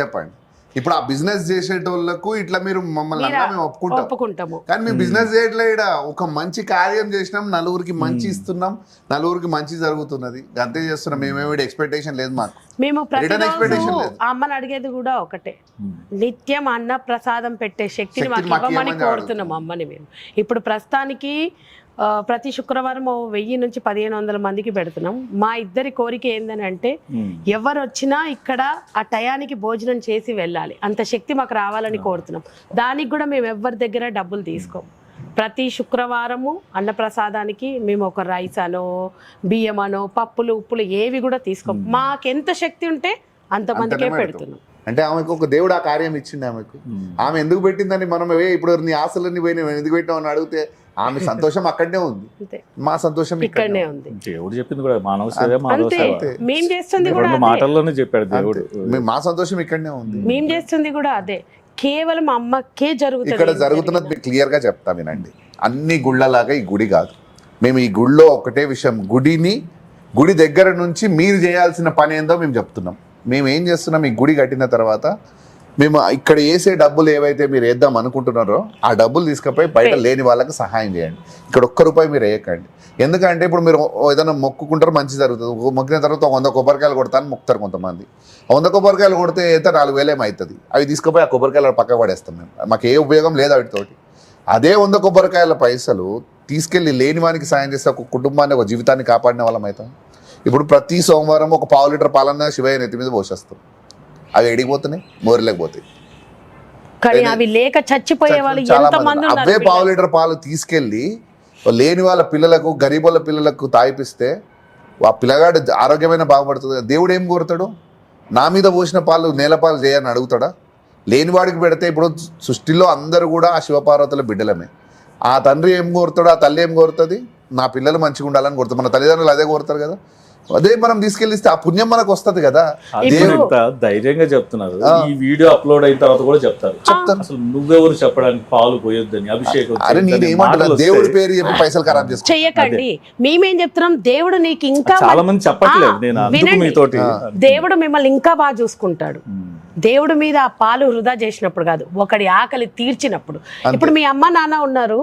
ఇప్పుడు ఆ బిజినెస్ చేసేటోళ్ళకు ఇట్లా మీరు మమ్మల్ని అన్నా మేము ఒప్పుకుంటాం, ఒప్పుకుంటాము. కానీ మేము బిజినెస్ చేయట్లే. ఇక్కడ ఒక మంచి కార్యం చేసినాం, నలుగురికి మంచి ఇస్తున్నాం, నలుగురికి మంచి జరుగుతున్నది, అంతే చేస్తున్నాం. మేమేమి ఎక్స్పెక్టేషన్ లేదు మాకు. మేము Return expectation ప్రతిరోజు లేదు. అమ్మని అడిగేది కూడా ఒకటే, నిత్యం అన్న ప్రసాదం పెట్టే శక్తిని మాకు మాకు ఇవ్వమని ఇవ్వమని కోరుతున్నాం అమ్మని మేము. ఇప్పుడు ప్రస్తుతానికి ప్రతి శుక్రవారం 1000 నుంచి 1500 మందికి పెడుతున్నాం. మా ఇద్దరి కోరిక ఏందని అంటే ఎవరు వచ్చినా ఇక్కడ ఆ టయానికి భోజనం చేసి వెళ్ళాలి, అంత శక్తి మాకు రావాలని కోరుతున్నాం. దానికి కూడా మేము ఎవరి దగ్గర డబ్బులు తీసుకోం. ప్రతి శుక్రవారము అన్నప్రసాదానికి మేము ఒక రైస్ అనో బియ్యం అనో పప్పులు ఉప్పులు ఏవి కూడా తీసుకోం. మాకెంత శక్తి ఉంటే అంతమందికే పెడుతున్నాం. అంటే ఆమెకు ఒక దేవుడు ఆ కార్యం ఇచ్చింది ఆమెకు. ఆమె ఎందుకు పెట్టిందని మనం ఇప్పుడు నీ ఆశలన్నీ పోయి నువ్వు ఎందుకు పెట్టావు అని అడిగితే ఆమె సంతోషం అక్కడనే ఉంది, అంతే, మా సంతోషం ఇక్కడనే ఉంది. దేవుడు చెప్పింది కూడా మానవ సేవ, మానవ అంతే, సేవ. మేము చేస్తుంది కూడా రెండు అదే. మాటల్లోనే చెప్పాడు దేవుడు. మా సంతోషం ఇక్కడనే ఉంది. మేము చేస్తుంది కూడా అదే, కేవలం అమ్మకే జరుగుతుంది. ఇక్కడ జరుగుతున్నది మీకు క్లియర్ గా చెప్తా వినండి. అన్ని గుళ్ళలాగా ఈ గుడి కాదు. మేము ఈ గుడిలో ఒకటే విషయం, గుడి దగ్గర నుంచి మీరు చేయాల్సిన పని ఏందో మేము చెప్తున్నాం. మేము ఏం చేస్తున్నాం, ఈ గుడి కట్టిన తర్వాత మేము ఇక్కడ వేసే డబ్బులు ఏవైతే మీరు వేద్దాం అనుకుంటున్నారో ఆ డబ్బులు తీసుకుపోయి బయట లేని వాళ్ళకి సహాయం చేయండి. ఇక్కడ ₹1 మీరు వేయకండి. ఎందుకంటే ఇప్పుడు మీరు ఏదైనా మొక్కుకుంటారు, మంచి జరుగుతుంది. మొక్కిన తర్వాత 100 కొబ్బరికాయలు కొడతాను మొక్కుతారు కొంతమంది. 100 కొబ్బరికాయలు కొడితే అయితే 4000 ఏమవుతుంది. అవి తీసుకుపోయి ఆ కొబ్బరికాయలు పక్క పడేస్తాం మేము. మాకు ఏ ఉపయోగం లేదు వాటితోటి. అదే 100 కొబ్బరికాయల పైసలు తీసుకెళ్ళి లేని వానికి సాయం చేస్తే ఒక కుటుంబాన్ని, ఒక జీవితాన్ని కాపాడిన వాళ్ళం అవుతాం. ఇప్పుడు ప్రతి సోమవారం ఒక 1/2 లీటర్ పాలన్న శివయ్య నెత్తి మీద పోసేస్తాం. అవి ఎడిగిపోతున్నాయి, మోరలేకపోతాయి. కానీ అవి లేక చచ్చిపోయే వాళ్ళు చాలా ఎంతమంది మంది అవే 1/2 లీటర్ పాలు తీసుకెళ్ళి లేని వాళ్ళ పిల్లలకు, గరీబుల పిల్లలకు తాగిపిస్తే ఆ పిల్లగాడు ఆరోగ్యమైన బాగుపడుతుంది. దేవుడు ఏం కోరుతాడు? నా మీద పోసిన పాలు నేలపాలు చేయని అడుగుతాడా? లేనివాడికి పెడితే ఇప్పుడు సృష్టిలో అందరూ కూడా ఆ శివపార్వతుల బిడ్డలమే. ఆ తండ్రి ఏం కోరుతాడు, ఆ తల్లి ఏం కోరుతుంది? నా పిల్లలు మంచిగా ఉండాలని కోరుతుంది. మన తల్లిదండ్రులు అదే కోరుతారు కదా. అదే మనం తీసుకెళ్ళిస్తే ఆ పుణ్యం మనకు వస్తుంది కదా. ఇంత ధైర్యంగా చెప్తున్నారు. ఈ వీడియో అప్లోడ్ అయిన తర్వాత కూడా చెప్తారు. అసలు నువ్వెవరు చెప్పడానికి పాలు పోయొద్దని, అభిషేకం అరే నేను ఏమంటున్నా, దేవుడి పేరు చెప్పి పైసలు ఖరాబ్ చేసుకో చెయ్యకండి. మేమేం చెప్తున్నాం, దేవుడు నీకు ఇంకా చాలా మంది చెప్పట్లేదు. నేను అందుకు మీతోటి దేవుడు మిమ్మల్ని ఇంకా బాగా చూసుకుంటాడు. దేవుడు మీద ఆ పాలు వృధా చేసినప్పుడు కాదు, ఒకడి ఆకలి తీర్చినప్పుడు. ఇప్పుడు మీ అమ్మ నాన్న ఉన్నారు,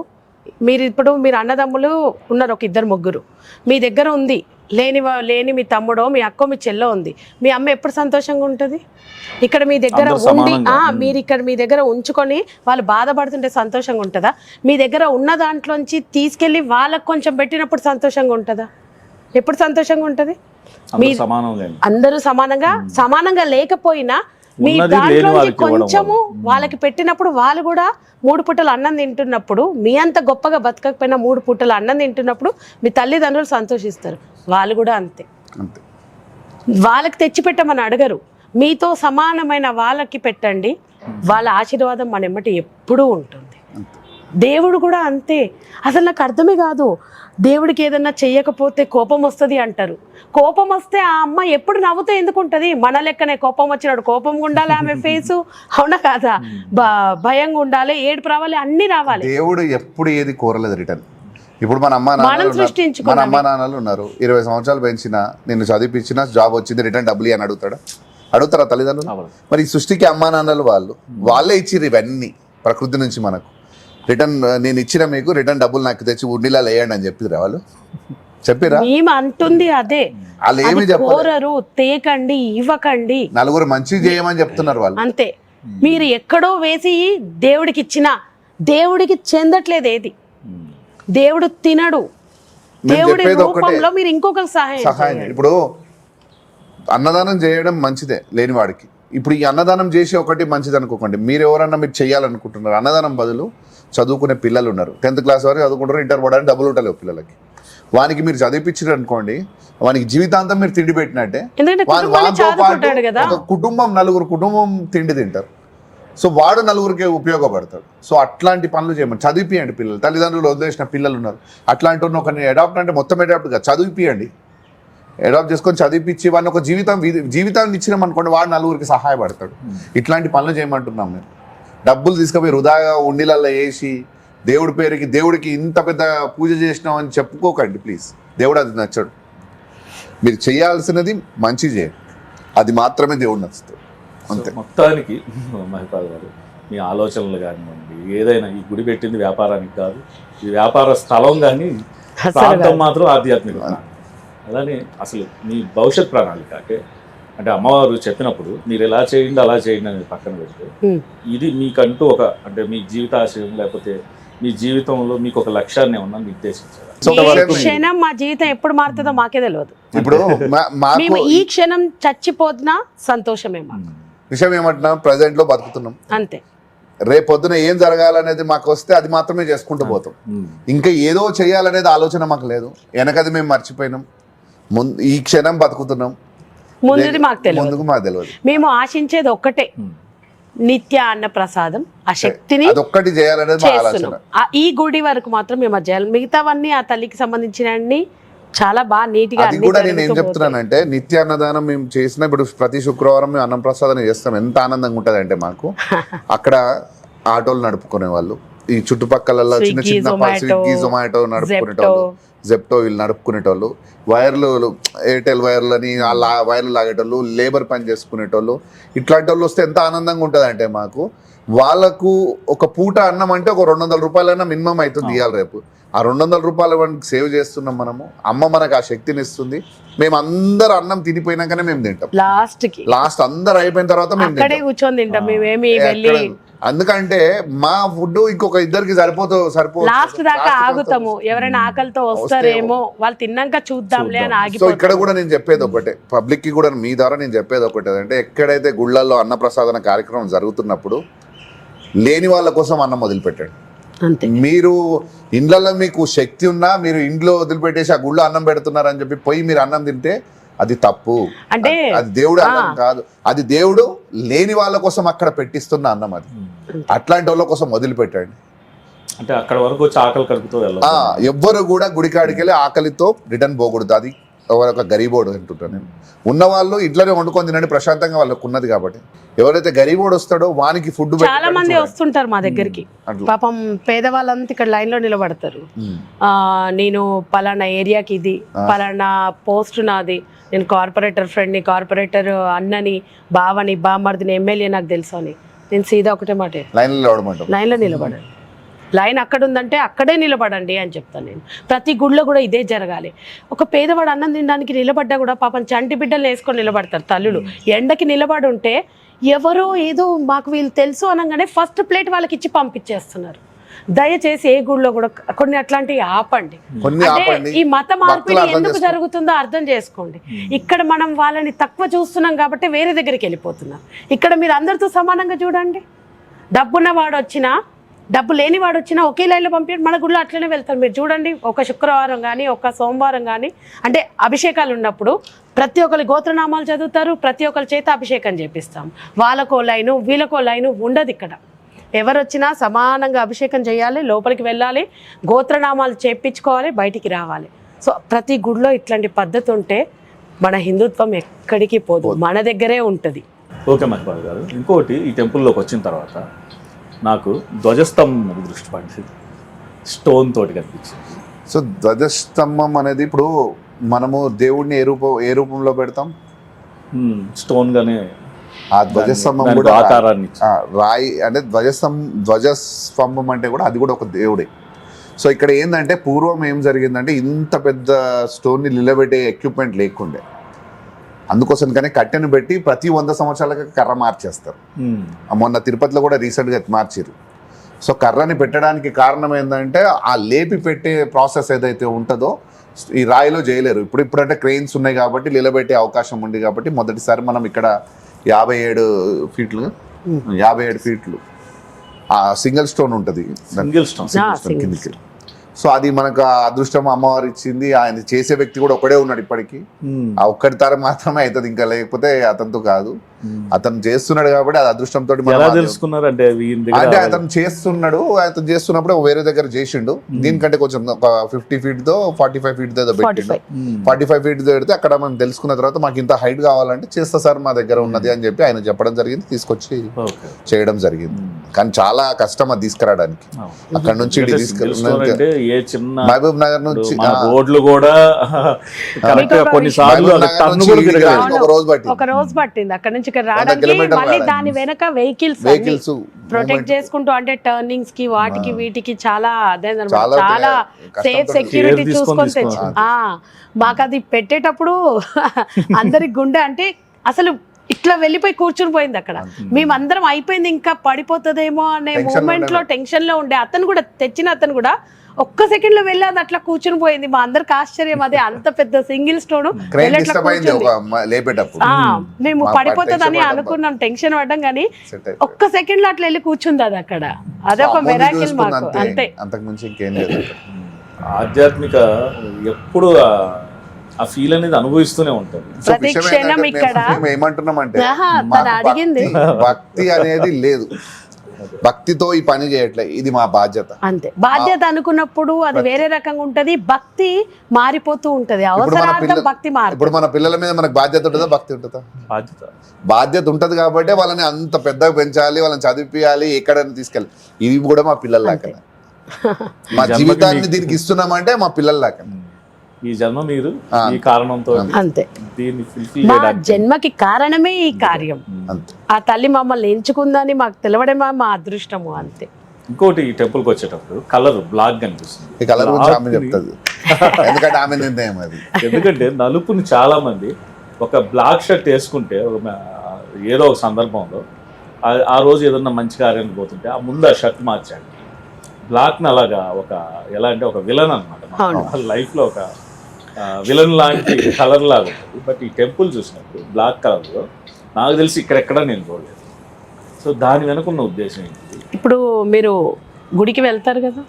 మీరు అన్నదమ్ములు ఉన్నారు, ఒక 2-3. మీ దగ్గర ఉంది, లేని మీ తమ్ముడో మీ అక్కో మీ చెల్లో ఉంది. మీ అమ్మ ఎప్పుడు సంతోషంగా ఉంటుంది? ఇక్కడ మీ దగ్గర ఉండి మీరు ఇక్కడ మీ దగ్గర ఉంచుకొని వాళ్ళు బాధపడుతుంటే సంతోషంగా ఉంటుందా? మీ దగ్గర ఉన్న దాంట్లోంచి తీసుకెళ్ళి వాళ్ళకు కొంచెం పెట్టినప్పుడు సంతోషంగా ఉంటుందా? ఎప్పుడు సంతోషంగా ఉంటుంది? అందరూ సమానంగా లేకపోయినా మీ దాంట్లోంచి కొంచెము వాళ్ళకి పెట్టినప్పుడు వాళ్ళు కూడా 3 పూటలు అన్నం తింటున్నప్పుడు, మీ అంత గొప్పగా బతకకపోయినా 3 పూటలు అన్నం తింటున్నప్పుడు మీ తల్లిదండ్రులు సంతోషిస్తారు. వాళ్ళు కూడా అంతే. వాళ్ళకి తెచ్చిపెట్టమని అడగరు, మీతో సమానమైన వాళ్ళకి పెట్టండి. వాళ్ళ ఆశీర్వాదం మన ఎమ్మటి ఎప్పుడూ ఉంటుంది. దేవుడు కూడా అంతే. అసలు నాకు అర్థమే కాదు, దేవుడికి ఏదన్నా చెయ్యకపోతే కోపం వస్తుంది అంటారు. కోపం వస్తే ఆ అమ్మ ఎప్పుడు నవ్వుతూ ఎందుకు ఉంటుంది? మన లెక్కనే కోపం వచ్చినాడు కోపంగా ఉండాలి ఆమె ఫేసు, అవునా కాదా? భయంగా ఉండాలి, ఏడుపు రావాలి, అన్ని రావాలి. దేవుడు ఎప్పుడు ఏది కోరలేదు రిటర్న్. ఇప్పుడు మన అమ్మ నాన్నలు ఉన్నారు, 20 సంవత్సరాలు పెంచినా, నిన్ను చదివించినా, జాబ్ వచ్చింది, రిటర్న్ డబ్బులు అని అడుగుతారా తల్లిదండ్రులు? మరి ఈ సృష్టికి అమ్మా నాన్నలు వాళ్ళే ఇచ్చిర్రు ఇవన్నీ ప్రకృతి నుంచి మనకు. రిటర్న్ నేను ఇచ్చిన మీకు రిటర్న్ డబ్బులు నాకు తెచ్చి ఉండిలా వేయండి అని చెప్పిరా వాళ్ళు? చెప్పిరా? మేము అంటుంది అదే, వాళ్ళు ఏమి చెప్పరు, తేకండి, ఇవ్వకండి, నలుగురు మంచి చేయమని చెప్తున్నారు వాళ్ళు. అంతే. మీరు ఎక్కడో వేసి దేవుడికి ఇచ్చినా దేవుడికి చెందట్లేదు ఏది. దేవుడు తినడు. దేవుడి రూపంలో మీరు ఇంకొకరికి సహాయం. ఇప్పుడు అన్నదానం చేయడం మంచిదే లేనివాడికి. ఇప్పుడు ఈ అన్నదానం చేసి ఒకటి మంచిది అనుకోకండి. మీరు ఎవరన్నా మీరు చేయాలనుకుంటున్నారు, అన్నదానం బదులు చదువుకునే పిల్లలు ఉన్నారు, 10th క్లాస్ వరకు చదువుకుంటారు, ఇంటర్ పోవడానికి డబ్బులు ఉండలేవు పిల్లలకి. వానికి మీరు చదివించారు అనుకోండి, వానికి జీవితాంతం మీరు తిండి పెట్టినట్టే. వాటితో పాటు ఒక కుటుంబం, 9 కుటుంబం తిండి తింటారు. సో వాడు 9కి ఉపయోగపడతాడు. సో అట్లాంటి పనులు చేయమని చదివిపియండి పిల్లలు. తల్లిదండ్రులు వదిలేసిన పిల్లలు ఉన్నారు, అట్లాంటి ఒకరిని అడాప్ట్ అంటే మొత్తం అడాప్ట్గా చదివిపియండి. అడాప్ట్ చేసుకొని చదివిపించి వాడిని ఒక జీవితాన్ని ఇచ్చినాం అనుకోండి, వాడు 9కి సహాయపడతాడు. ఇట్లాంటి పనులు చేయమంటున్నాం మేము. డబ్బులు తీసుకుపోయి వృధాగా ఉండిలల్లో వేసి దేవుడికి ఇంత పెద్ద పూజ చేసినాం అని చెప్పుకోకండి ప్లీజ్. దేవుడు అది నచ్చడు. మీరు చేయాల్సినది మంచి చేయండి, అది మాత్రమే దేవుడు నచ్చుతాడు. అంతే. మొత్తానికి మహిపాల్ గారు మీ ఆలోచనలు కానివ్వండి, ఏదైనా ఈ గుడి పెట్టింది వ్యాపారానికి కాదు, ఈ వ్యాపార స్థలం కానీ ప్రాంతం మాత్రం ఆధ్యాత్మిక. అలానే అసలు మీ భవిష్యత్ ప్రణాళిక అంటే అమ్మవారు చెప్పినప్పుడు మీరు ఎలా చేయండి అలా చేయండి అనేది పక్కన పెడితే, ఇది మీకంటూ ఒక అంటే మీ జీవితాశయం లేకపోతే మీ జీవితంలో మీకు ఒక లక్ష్యాన్ని ఏమన్నా నిర్దేశించారా? ఈ క్షణం మా జీవితం ఎప్పుడు మారుతుందో మాకే తెలియదు. ఇప్పుడు మేము ఈ క్షణం చచ్చిపోతున్నా సంతోషమే మాకు. విషయం ఏమంటున్నాం, ప్రజెంట్ లో బతుకుతున్నాం అంతే. రేపు పొద్దున ఏం జరగాలనేది మాకు వస్తే అది మాత్రమే చేసుకుంటూ పోతాం. ఇంకా ఏదో చేయాలనేది ఆలోచన మాకు లేదు. వెనకది మేము మర్చిపోయినాం. ఈ క్షణం బతుకుతున్నాం, ముందుది మాకు తెలియదు. మాకు తెలియదు. మేము ఆశించేది ఒక్కటే, నిత్య అన్న ప్రసాదం, ఆ శక్తిని అదొక్కటి చేయాలనేది మా ఆలోచన. చేస్తున్నాం. ఈ గుడి వరకు మాత్రం మేము చేయాలి. మిగతావన్నీ ఆ తల్లికి సంబంధించిన చాలా బాగా నీట్గా. అది కూడా నేను ఏం చెప్తున్నానంటే, నిత్య అన్నదానం మేము చేసిన ఇప్పుడు ప్రతి శుక్రవారం మేము అన్నం ప్రసాదం చేస్తాం. ఎంత ఆనందంగా ఉంటుంది అంటే మాకు అక్కడ ఆటోలు నడుపుకునే వాళ్ళు, ఈ చుట్టుపక్కల చిన్న చిన్న స్విగ్గీ జొమాటో నడుపుకునేటోళ్ళు, జెప్టో వీళ్ళు నడుపుకునేటోళ్ళు, వైర్లు ఎయిర్టెల్ వైర్లని ఆ వైర్లు లాగేటోళ్ళు, లేబర్ పని చేసుకునేటోళ్ళు, ఇట్లాంటి వాళ్ళు వస్తే ఎంత ఆనందంగా ఉంటుంది అంటే మాకు. వాళ్ళకు ఒక పూట అన్నం అంటే ఒక 200 రూపాయలైనా మినిమం అవుతుంది ఇవ్వాలి. రేపు ఆ 200 రూపాయలు సేవ్ చేస్తున్నాం మనము. అమ్మ మనకు ఆ శక్తిని ఇస్తుంది. మేము అందరు అన్నం తినిపోయినాకనే మేము తింటాం. లాస్ట్ అందరు అయిపోయిన తర్వాత మేము కూర్చొని తింటాం. మేమేమి అందుకంటే మా ఫుడ్ ఇంకొక ఇద్దరికి సరిపోదు. లాస్ట్ దాకా ఆగుతాము. ఎవరైనా ఆకలితో వస్తారేమో వాళ్ళు తిన్నాక చూద్దాంలే అని ఆగి. సో ఇక్కడ కూడా నేను చెప్పేది ఒకటే, పబ్లిక్ కి కూడా మీ ద్వారా నేను చెప్పేది ఒకటే, అంటే ఎక్కడైతే గుళ్ళల్లో అన్నప్రసాదన కార్యక్రమం జరుగుతున్నప్పుడు లేని వాళ్ళ కోసం అన్నం వదిలిపెట్టండి. మీరు ఇండ్లలో మీకు శక్తి ఉన్నా మీరు ఇంట్లో వదిలిపెట్టేసి ఆ గుళ్ళో అన్నం పెడుతున్నారని చెప్పి పోయి మీరు అన్నం తింటే అది తప్పు. అంటే అది దేవుడు అన్నం కాదు, అది దేవుడు లేని వాళ్ళ కోసం అక్కడ పెట్టిస్తున్న అన్నం. అది అట్లాంటి వాళ్ళ కోసం వదిలిపెట్టండి. అంటే అక్కడ వరకు వచ్చి ఆకలి కడుపుతో ఎవ్వరు కూడా గుడికాడికి వెళ్ళి ఆకలితో రిటర్న్ పోకూడదు. అది ఒక గరీబోడు అంటుంటాను నేను. ఉన్నవాళ్ళు ఇంట్లోనే వండుకొని తినండి ప్రశాంతంగా, వాళ్ళకు ఉన్నది కాబట్టి. ఎవరైతే గరీబోడు వస్తాడో వానికి ఫుడ్. చాలా మంది వస్తుంటారు మా దగ్గరికి, పాపం పేదవాళ్ళంతా ఇక్కడ లైన్ లో నిలబడతారు. నేను పలానా ఏరియాకి ఇది, పలానా పోస్ట్ నాది, నేను కార్పొరేటర్ ఫ్రెండ్ని, కార్పొరేటర్ అన్నని, బావని, బామ్మర్దిని, ఎమ్మెల్యే నాకు తెలుసు అని. నేను సీదా ఒకటే మాట, లైన్లో నిలబడండి. లైన్ అక్కడ ఉందంటే అక్కడే నిలబడండి అని చెప్తాను నేను. ప్రతి గుడిలో కూడా ఇదే జరగాలి. ఒక పేదవాడు అన్నం తినడానికి నిలబడ్డా కూడా పాపం చంటి బిడ్డలు వేసుకొని నిలబడతారు తల్లులు. ఎండకి నిలబడి ఉంటే ఎవరో ఏదో మాకు వీళ్ళు తెలుసు అనగానే ఫస్ట్ ప్లేట్ వాళ్ళకి ఇచ్చి పంపించేస్తున్నారు. దయచేసి ఏ గుడిలో కూడా కొన్ని అట్లాంటివి ఆపండి. అంటే ఈ మత మార్పిడి ఎందుకు జరుగుతుందో అర్థం చేసుకోండి. ఇక్కడ మనం వాళ్ళని తక్కువ చూస్తున్నాం కాబట్టి వేరే దగ్గరికి వెళ్ళిపోతున్నాం. ఇక్కడ మీరు అందరితో సమానంగా చూడండి. డబ్బున్న వాడు వచ్చినా డబ్బు లేని వాడు వచ్చినా ఒకే లైన్లో పంపించండి. మన గుడిలో అట్లనే వెళ్తారు. మీరు చూడండి, ఒక శుక్రవారం కానీ ఒక సోమవారం కానీ అంటే అభిషేకాలు ఉన్నప్పుడు ప్రతి ఒక్కరి గోత్రనామాలు చదువుతారు, ప్రతి ఒక్కరి చేత అభిషేకం చేపిస్తాం. వాళ్ళకో లైను వీళ్ళకో లైను ఉండదు. ఇక్కడ ఎవరు వచ్చినా సమానంగా అభిషేకం చేయాలి, లోపలికి వెళ్ళాలి, గోత్రనామాలు చేపించుకోవాలి, బయటికి రావాలి. సో ప్రతి గుడిలో ఇట్లాంటి పద్ధతి ఉంటే మన హిందుత్వం ఎక్కడికి పోదు, మన దగ్గరే ఉంటుంది. ఓకే మహిపాల్ గారు, ఇంకోటి ఈ టెంపుల్లోకి వచ్చిన తర్వాత నాకు ధ్వజస్తంభం దృష్టి పడింది, స్టోన్ తోటి కనిపించింది. సో ధ్వజస్తంభం అనేది ఇప్పుడు మనము దేవుడిని ఏ రూపంలో పెడతాం? స్టోన్ గానే. ఆ ధ్వజస్తంభం కూడా ఆకారాన్ని రాయి అంటే ధ్వజస్తంభం అంటే కూడా అది కూడా ఒక దేవుడే. సో ఇక్కడ ఏంటంటే పూర్వం ఏం జరిగిందంటే ఇంత పెద్ద స్టోన్ని నిలబెట్టే ఎక్విప్మెంట్ లేకుండే. అందుకోసం కానీ కట్టెను పెట్టి ప్రతి 100 సంవత్సరాలకు కర్ర మార్చేస్తారు. మొన్న తిరుపతిలో కూడా రీసెంట్గా మార్చారు. సో కర్రని పెట్టడానికి కారణం ఏంటంటే ఆ లేపి పెట్టే ప్రాసెస్ ఏదైతే ఉంటుందో ఈ రాయిలో చేయలేరు. ఇప్పుడంటే క్రెయిన్స్ ఉన్నాయి కాబట్టి నిలబెట్టే అవకాశం ఉంది కాబట్టి మొదటిసారి మనం ఇక్కడ 57 ఫీట్లు ఆ సింగిల్ స్టోన్ ఉంటుంది కిందికి. సో అది మనకు అదృష్టం అమ్మవారు ఇచ్చింది. ఆయన చేసే వ్యక్తి కూడా ఒకడే ఉన్నాడు ఇప్పటికీ. ఆ ఒక్కటి తరం మాత్రమే అవుతుంది, ఇంకా లేకపోతే అతనితో కాదు. అతను చేస్తున్నాడు కాబట్టి అది అదృష్టంతో తెలుసుకున్నారు. అంటే అతను చేస్తున్నప్పుడు వేరే దగ్గర చేసిండు. దీనికంటే కొంచెం ఒక 50 feet 45 feet పెట్టిండు. 45 feet పెడితే అక్కడ మనం తెలుసుకున్న తర్వాత మాకు ఇంత హైట్ కావాలంటే చేస్తా సార్ మా దగ్గర ఉన్నది అని చెప్పి ఆయన చెప్పడం జరిగింది, తీసుకొచ్చి చేయడం జరిగింది. కానీ చాలా కష్టం అది తీసుకురావడానికి. అక్కడ నుంచి ఇటు అంటే ఏ చిన్న మహబూబ్ నగర్ నుంచి మన రోడ్లు కూడా కరెక్ట్ గా కొన్నిసార్లు మహబూబ్ నగర్ టన్ను నుంచి కూడా ఇక్కడికి తిరగలేదు. రావడానికి ఒక రోజు పట్టింది. ఒక రోజు పట్టింది అక్కడ నుంచి ఇక్కడ రావడానికి. కిలోమీటర్లు మళ్ళీ రావడానికి. దాని వెనక వెహికల్స్ ప్రొటెక్ట్ చేసుకుంటూ అంటే టర్నింగ్స్ కి వాటికి వీటికి చాలా అదేనమాట, చాలా చాలా సేఫ్ సెక్యూరిటీ తీసుకొని చూసుకొని తెచ్చు. మాకు అది పెట్టేటప్పుడు అందరి గుండె అంటే అసలు ఇట్లా వెళ్ళిపోయి కూర్చుని పోయింది అక్కడ. మేమందరం అయిపోయింది ఇంకా పడిపోతుందేమో అనే మూమెంట్ లో టెన్షన్ లో ఉండే. అతను కూడా తెచ్చిన అతను కూడా ఒక్క సెకండ్ లో వెళ్ళి అది అట్లా కూర్చుని పోయింది. మా అందరికి ఆశ్చర్యం, అదే అంత పెద్ద సింగిల్ స్టోన్ లేపేటప్పుడు మేము పడిపోతుందని అనుకున్నాం, టెన్షన్ పడ్డాం కానీ ఒక్క సెకండ్ లో అట్లా వెళ్ళి కూర్చుంది అది అక్కడ. అదొక మెరాకిల్ మాకు, అంతే. అంతకు మించి ఇంకేం లేదు. ఆధ్యాత్మిక ఎప్పుడు ఆ ఫీల్ అనేది అనుభవిస్తూనే ఉంటారు. ప్రతి క్షణం ఇక్కడ ఏమంటున్నామంటే తను అడిగింది భక్తి అనేది లేదు, భక్తితో ఈ పని చేయట్లే, ఇది మా బాధ్యత. అంతే, బాధ్యత అనుకున్నప్పుడు అది వేరే రకంగా ఉంటది. భక్తి మారిపోతూ ఉంటది, అవసరార్థం భక్తి మారి. ఇప్పుడు మన పిల్లల మీద మనకు బాధ్యత ఉంటుందా, భక్తి ఉంటుందా? బాధ్యత ఉంటది కాబట్టి వాళ్ళని అంత పెద్దగా పెంచాలి, వాళ్ళని చదివిపియాలి, ఎక్కడైనా తీసుకెళ్ళాలి. ఇవి కూడా మా పిల్లల లాగా, మా జీవితాన్ని దీనికి ఇస్తున్నామంటే మా పిల్లల లాగా. ఈ జన్మ మీరు ఈ కారణంతో అంతే, దీన్ని మా జన్మకి కారణమే ఈ కార్యం. ఆ తల్లి మమ్మల్ని ఎంచుకుందని మాకు తెలవడమే మా అదృష్టము, అంతే. ఇంకోటి ఈ టెంపుల్కి వచ్చేటప్పుడు కలర్ బ్లాక్ కనిపిస్తుంది. ఈ కలర్ గురించి ఆమె చెప్తుంది, ఎందుకంటే ఆమె నిర్ణయం అది. ఎందుకంటే నలుపుని చాలా మంది ఒక బ్లాక్ షర్ట్ వేసుకుంటే ఏదో ఒక సందర్భంలో ఆ రోజు ఏదన్నా మంచి కార్యానికి పోతుంటే ఆ ముందు ఆ షర్ట్ మార్చాడు. బ్లాక్ని అలాగా ఒక ఎలా అంటే ఒక విలన్ అనమాట, లైఫ్లో ఒక విలన్ లాంటి కలర్ లాగా ఉంటుంది. బట్ ఈ టెంపుల్ చూసినప్పుడు బ్లాక్ కలర్లో నాకు తెలిసి ఇక్కడెక్కడ నేను చూడలేదు. సో దాని వెనుకున్న ఉద్దేశం ఏంటి? ఇప్పుడు మీరు గుడికి వెళ్తారు కదా,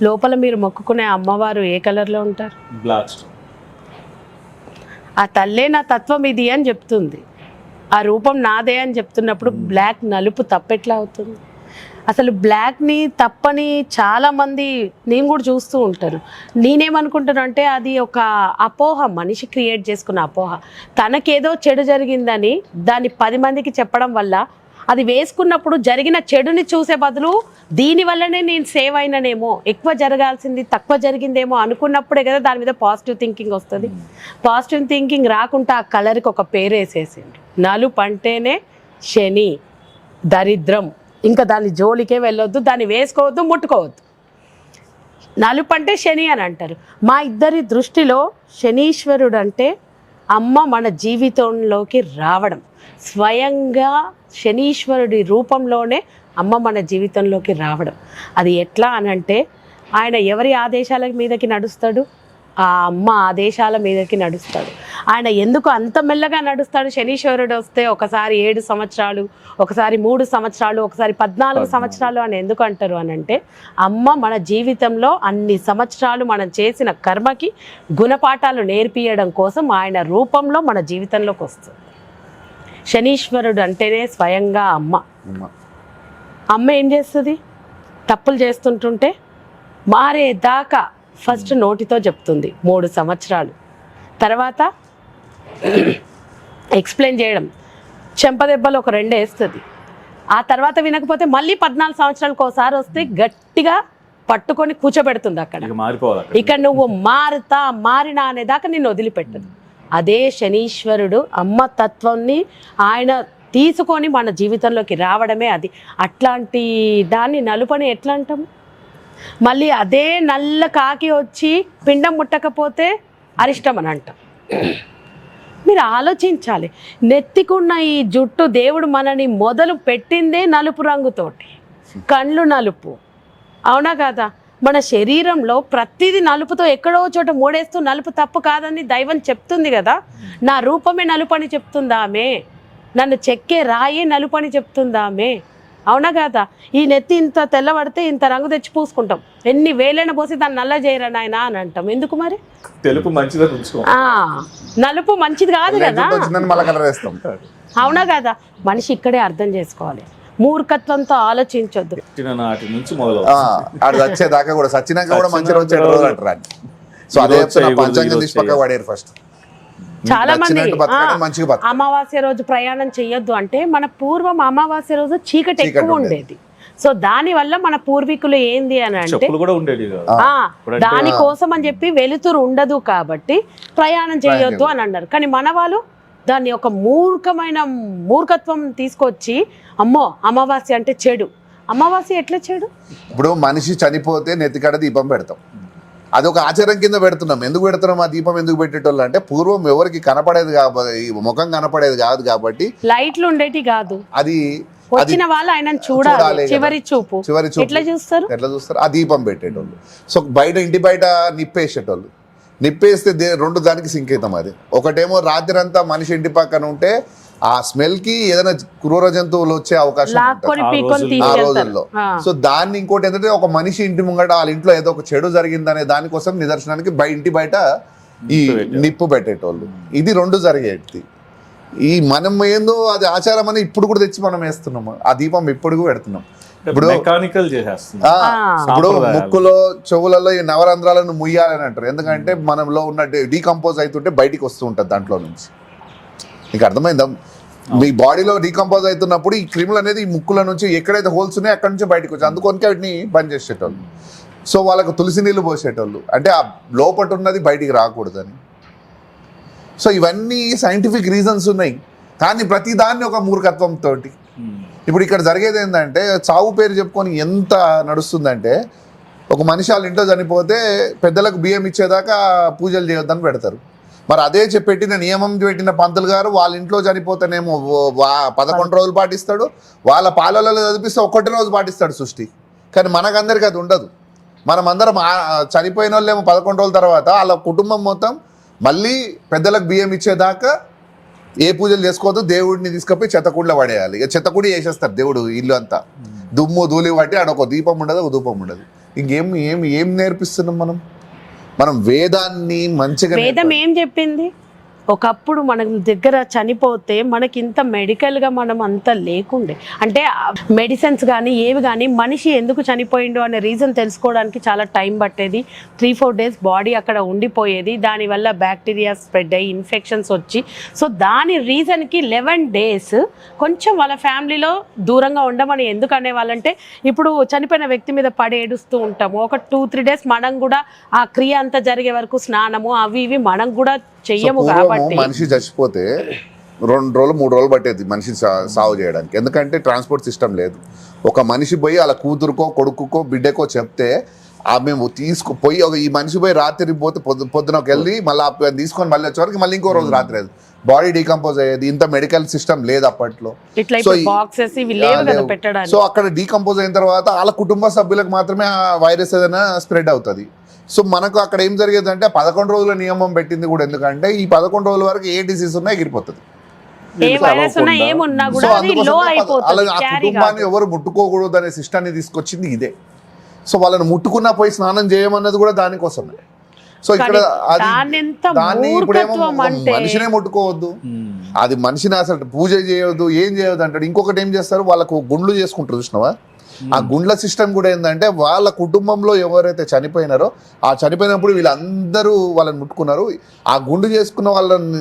లోపల మీరు మొక్కుకునే అమ్మవారు ఏ కలర్లో ఉంటారు? Black stone. ఆ తల్లే నా తత్వం ఇది అని చెప్తుంది, ఆ రూపం నాదే అని చెప్తున్నప్పుడు బ్లాక్ నలుపు తప్పెట్లా అవుతుంది? అసలు బ్లాక్ని తప్పని చాలామంది నేను కూడా చూస్తూ ఉంటారు. నేనేమనుకుంటాను అంటే అది ఒక అపోహ, మనిషి క్రియేట్ చేసుకున్న అపోహ. తనకేదో చెడు జరిగిందని దాన్ని 10 మందికి చెప్పడం వల్ల అది వేసుకున్నప్పుడు జరిగిన చెడుని చూసే బదులు దీనివల్లనే నేను సేవ్ అయిననేమో, ఎక్కువ జరగాల్సింది తక్కువ జరిగిందేమో అనుకున్నప్పుడే కదా దాని మీద పాజిటివ్ థింకింగ్ వస్తుంది. పాజిటివ్ థింకింగ్ రాకుండా ఆ కలర్కి ఒక పేరు వేసేసిండు. నలుపు అంటేనే శని, దరిద్రం, ఇంకా దాని జోలికే వెళ్ళొద్దు, దాన్ని వేసుకోవద్దు, ముట్టుకోవద్దు. నలుపు అంటే శని అని అంటారు. మా ఇద్దరి దృష్టిలో శనీశ్వరుడు అంటే అమ్మ మన జీవితంలోకి రావడం, స్వయంగా శనీశ్వరుడి రూపంలోనే అమ్మ మన జీవితంలోకి రావడం. అది ఎట్లా అనంటే ఆయన ఎవరి ఆదేశాల మీదకి నడుస్తాడు? ఆ అమ్మ ఆదేశాల మీదకి నడుస్తాడు. ఆయన ఎందుకు అంత మెల్లగా నడుస్తాడు? శనీశ్వరుడు వస్తే ఒకసారి 7 సంవత్సరాలు, ఒకసారి 3 సంవత్సరాలు, ఒకసారి 14 సంవత్సరాలు అని ఎందుకు అంటారు అని అంటే అమ్మ మన జీవితంలో అన్ని సంవత్సరాలు మనం చేసిన కర్మకి గుణపాఠాలు నేర్పియడం కోసం ఆయన రూపంలో మన జీవితంలోకి వస్తుంది. శనీశ్వరుడు అంటేనే స్వయంగా అమ్మ. అమ్మ ఏం చేస్తుంది? తప్పులు చేస్తుంటుంటే మారేదాకా ఫస్ట్ నోటితో చెప్తుంది 3 సంవత్సరాలు, తర్వాత ఎక్స్ప్లెయిన్ చేయడం, చెంపదెబ్బలు ఒక 2 వేస్తుంది. ఆ తర్వాత వినకపోతే మళ్ళీ 14 సంవత్సరాలకు ఒకసారి వస్తే గట్టిగా పట్టుకొని కూర్చోబెడుతుంది అక్కడ. ఇక్కడ నువ్వు మారినా అనేదాకా నిన్ను వదిలిపెట్టదు. అదే శనీశ్వరుడు అమ్మ తత్వాన్ని ఆయన తీసుకొని మన జీవితంలోకి రావడమే అది. అట్లాంటి దాన్ని నలుపని ఎట్లా అంటాము? మళ్ళీ అదే నల్ల కాకి వచ్చి పిండం ముట్టకపోతే అరిష్టం అని అంటాం. మీరు ఆలోచించాలి, నెత్తికున్న ఈ జుట్టు దేవుడు మనని మొదలు పెట్టిందే నలుపు రంగుతోటి, కళ్ళు నలుపు, అవునా కాదా? మన శరీరంలో ప్రతిదీ నలుపుతో ఎక్కడో చోట మూడేస్తూ నలుపు తప్పు కాదని దైవం చెప్తుంది కదా. నా రూపమే నలుపు అని చెప్తుందా ఆమె? నన్ను చెక్కే రాయే నలుపు అని చెప్తుందా ఆమె? అవునా కాదా? ఈ నెత్తి ఇంత తెల్లబడితే ఇంత రంగు తెచ్చి పూసుకుంటాం, ఎన్ని వేలైనా పోసి దాన్ని నల్ల చేయరా నాయన అని అంటాం. ఎందుకు మరి? తెలుపు మంచిది, నలుపు మంచిది కాదు కదా, అవునా కదా? మనిషి ఇక్కడే అర్థం చేసుకోవాలి, మూర్ఖత్వంతో ఆలోచించొద్దు. వచ్చేదాకా కూడా సచ్చినాక కూడా మంచి రోజు చెడు రోజు అంటారు. సో అదే పంచాంగం తీసి పక్క పడేరు ఫస్ట్. చాలా మంది అమావాస్య రోజు ప్రయాణం చెయ్యొద్దు అంటే మన పూర్వం అమావాస్య రోజు చీకటి ఎక్కువ ఉండేది. సో దాని వల్ల మన పూర్వీకులు ఏంది అని అంటే చెప్పులు కూడా ఉండేది కాదు. దానికోసం అని చెప్పి వెలుతురు ఉండదు కాబట్టి ప్రయాణం చేయొద్దు అని అన్నారు. కానీ మన వాళ్ళు దాన్ని ఒక మూర్ఖత్వం తీసుకొచ్చి అమ్మో అమావాస్య అంటే చెడు. అమావాస్య ఎట్లా చెడు? ఇప్పుడు మనిషి చనిపోతే నెత్తికాడ దీపం పెడతాం, అది ఒక ఆచారం కింద పెడుతున్నాం. ఎందుకు పెడుతున్నాం? ఆ దీపం ఎందుకు పెట్టేటోళ్ళు అంటే పూర్వం ఎవరికి కనపడేది కాబట్టి, ముఖం కనపడేది కాదు కాబట్టి, లైట్లు ఉండేటి కాదు, అది వచ్చిన వాళ్ళు ఆయన చూడాలి, చివరి చూపు ఎట్లా చూస్తారు? ఆ దీపం పెట్టేటోళ్ళు. సో బయట ఇంటి బయట నిప్పేసేటోళ్ళు. నిప్పేస్తే రెండు దానికి సంకేతం. అది ఒకటేమో రాత్రి అంతా మనిషి ఇంటి పక్కన ఉంటే ఆ స్మెల్ కి ఏదైనా క్రూర జంతువులు వచ్చే అవకాశం ఆ రోజుల్లో. సో దాన్ని ఇంకోటి ఏంటంటే ఒక మనిషి ఇంటి ముంగట వాళ్ళ ఇంట్లో ఏదో ఒక చెడు జరిగిందనే దానికోసం నిదర్శనానికి ఇంటి బయట ఈ నిప్పు పెట్టేటోళ్ళు. ఇది రెండు జరిగేది. ఈ మనం ఏందో అది ఆచారం అని ఇప్పుడు కూడా తెచ్చి మనం వేస్తున్నాము. ఆ దీపం ఇప్పుడు పెడుతున్నాం. ఇప్పుడు మెకానికల్ చేసేస్తున్నాం. ఇప్పుడు ముక్కులో చెవులలో ఈ నవరంధ్రాలను ముయ్యాలని అంటారు. ఎందుకంటే మనలో ఉన్న డీకంపోజ్ అవుతుంటే బయటికి వస్తూ ఉంటుంది దాంట్లో నుంచి. నీకు అర్థమైందా? మీ బాడీలో డీకంపోజ్ అవుతున్నప్పుడు ఈ క్రిములు అనేది ఈ ముక్కుల నుంచి ఎక్కడైతే హోల్స్ ఉన్నాయో అక్కడి నుంచి బయటకు వచ్చి అందుకొని వాటిని బంద్ చేసేటోళ్ళు. సో వాళ్ళకు తులసి నీళ్ళు పోసేటోళ్ళు, అంటే ఆ లోపట ఉన్నది బయటికి రాకూడదని. సో ఇవన్నీ సైంటిఫిక్ రీజన్స్ ఉన్నాయి. కానీ ప్రతిదాన్ని ఒక మూర్ఖత్వంతో. ఇప్పుడు ఇక్కడ జరిగేది ఏంటంటే చావు పేరు చెప్పుకొని ఎంత నడుస్తుందంటే, ఒక మనిషి వాళ్ళ ఇంట్లో చనిపోతే పెద్దలకు బియ్యం ఇచ్చేదాకా పూజలు చేయొద్దని పెడతారు. మరి అదే పెట్టిన నియమం పెట్టిన పంతులు గారు వాళ్ళ ఇంట్లో చనిపోతేనేమో 11 రోజులు పాటిస్తాడు, వాళ్ళ పాలలో చదివిస్తే 1 రోజు పాటిస్తాడు సృష్టి. కానీ మనకందరికి అది ఉండదు. మనమందరం చనిపోయిన వాళ్ళేమో 11 రోజుల తర్వాత వాళ్ళ కుటుంబం మొత్తం మళ్ళీ పెద్దలకు బియ్యం ఇచ్చేదాకా ఏ పూజలు చేసుకోవద్దు, దేవుడిని తీసుకపోయి చెత్తకుండలో పడేయాలి. ఇక చెత్తకుండి వేసేస్తారు దేవుడు ఇల్లు అంతా, దుమ్ము ధూళి పట్టి ఆడ ఒక దీపం ఉండదు, ఒక ధూపం ఉండదు. ఇంకేం నేర్పిస్తున్నాం మనం వేదాన్ని మంచిగా. వేదం ఏం చెప్పింది? ఒకప్పుడు మన దగ్గర చనిపోతే మనకి ఇంత మెడికల్గా మనం అంత లేకుండే, అంటే మెడిసిన్స్ కానీ ఏవి కానీ మనిషి ఎందుకు చనిపోయిండు అనే రీజన్ తెలుసుకోవడానికి చాలా టైం పట్టేది. 3-4 డేస్ బాడీ అక్కడ ఉండిపోయేది. దానివల్ల బ్యాక్టీరియా స్ప్రెడ్ అయ్యి ఇన్ఫెక్షన్స్ వచ్చి, సో దాని రీజన్కి 11 డేస్ కొంచెం వాళ్ళ ఫ్యామిలీలో దూరంగా ఉండమని ఎందుకు అనేవాళ్ళంటే, ఇప్పుడు చనిపోయిన వ్యక్తి మీద పడి ఏడుస్తూ ఉంటాము. ఒక 2-3 డేస్ మనం కూడా ఆ క్రియ అంతా జరిగే వరకు స్నానము అవి ఇవి మనం కూడా చెయ్యము. కాబట్టి మనిషి చచ్చిపోతే 2 రోజులు 3 రోజులు పట్టేది మనిషి సాగు చేయడానికి. ఎందుకంటే ట్రాన్స్పోర్ట్ సిస్టమ్ లేదు. ఒక మనిషి పోయి అలా కూతురుకో కొడుకుకో బిడ్డకో చెప్తే మేము తీసుకుపోయి ఈ మనిషి పోయి రాత్రి పోతే పొద్దునకి వెళ్ళి మళ్ళీ తీసుకొని మళ్ళీ వచ్చేవరకు మళ్ళీ ఇంకో రోజు రాత్రి అది బాడీ డీకంపోజ్ అయ్యేది. ఇంత మెడికల్ సిస్టమ్ లేదు అప్పట్లో. సో అక్కడ డీకంపోజ్ అయిన తర్వాత వాళ్ళ కుటుంబ సభ్యులకు మాత్రమే ఆ వైరస్ ఏదైనా స్ప్రెడ్ అవుతుంది. సో మనకు అక్కడ ఏం జరిగేది అంటే 11 రోజుల నియమం పెట్టింది కూడా. ఎందుకంటే ఈ 11 రోజుల వరకు ఏ డిసీజ్ ఉన్నా ఎగిరిపోతుంది. కుటుంబాన్ని ఎవరు ముట్టుకోకూడదు అనే సిస్టాన్ని తీసుకొచ్చింది ఇదే. సో వాళ్ళని ముట్టుకున్నా పోయి స్నానం చేయమన్నది కూడా దానికోసమే. సో ఇక్కడ దాన్ని ఇప్పుడేమో మనిషినే ముట్టుకోవద్దు, అది మనిషిని అసలు పూజ చేయొద్దు, ఏం చేయొద్దు అంటాడు. ఇంకొకటి ఏం చేస్తారు, వాళ్ళకు గుండ్లు చేసుకుంటారు చూసినావా? ఆ గుండ్ల సిస్టమ్ కూడా ఏంటంటే వాళ్ళ కుటుంబంలో ఎవరైతే చనిపోయినారో ఆ చనిపోయినప్పుడు వీళ్ళందరూ వాళ్ళని ముట్టుకున్నారు. ఆ గుండు చేసుకున్న వాళ్ళని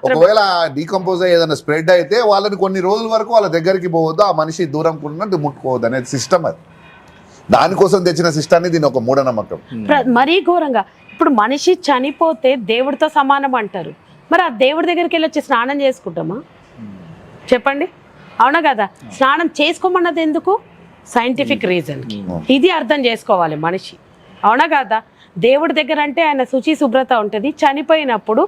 ఒకవేళ డీకంపోజ్ అయ్యి ఏదైనా స్ప్రెడ్ అయితే వాళ్ళని కొన్ని రోజుల వరకు వాళ్ళ దగ్గరికి పోవద్దు, ఆ మనిషి దూరం కూడా ముట్టుకోవద్దు అనేది సిస్టమ్. అది దానికోసం తెచ్చిన సిస్టాన్ని దీని ఒక మూఢనమ్మకం. మరీ ఘోరంగా ఇప్పుడు మనిషి చనిపోతే దేవుడితో సమానం అంటారు. మరి ఆ దేవుడి దగ్గరికి వెళ్ళి వచ్చి స్నానం చేసుకుంటామా చెప్పండి? అవునా కదా? స్నానం చేసుకోమన్నది ఎందుకు? సైంటిఫిక్ రీజన్కి. ఇది అర్థం చేసుకోవాలి మనిషి. అవునా కదా? దేవుడి దగ్గర అంటే ఆయన శుచి శుభ్రత ఉంటుంది. చనిపోయినప్పుడు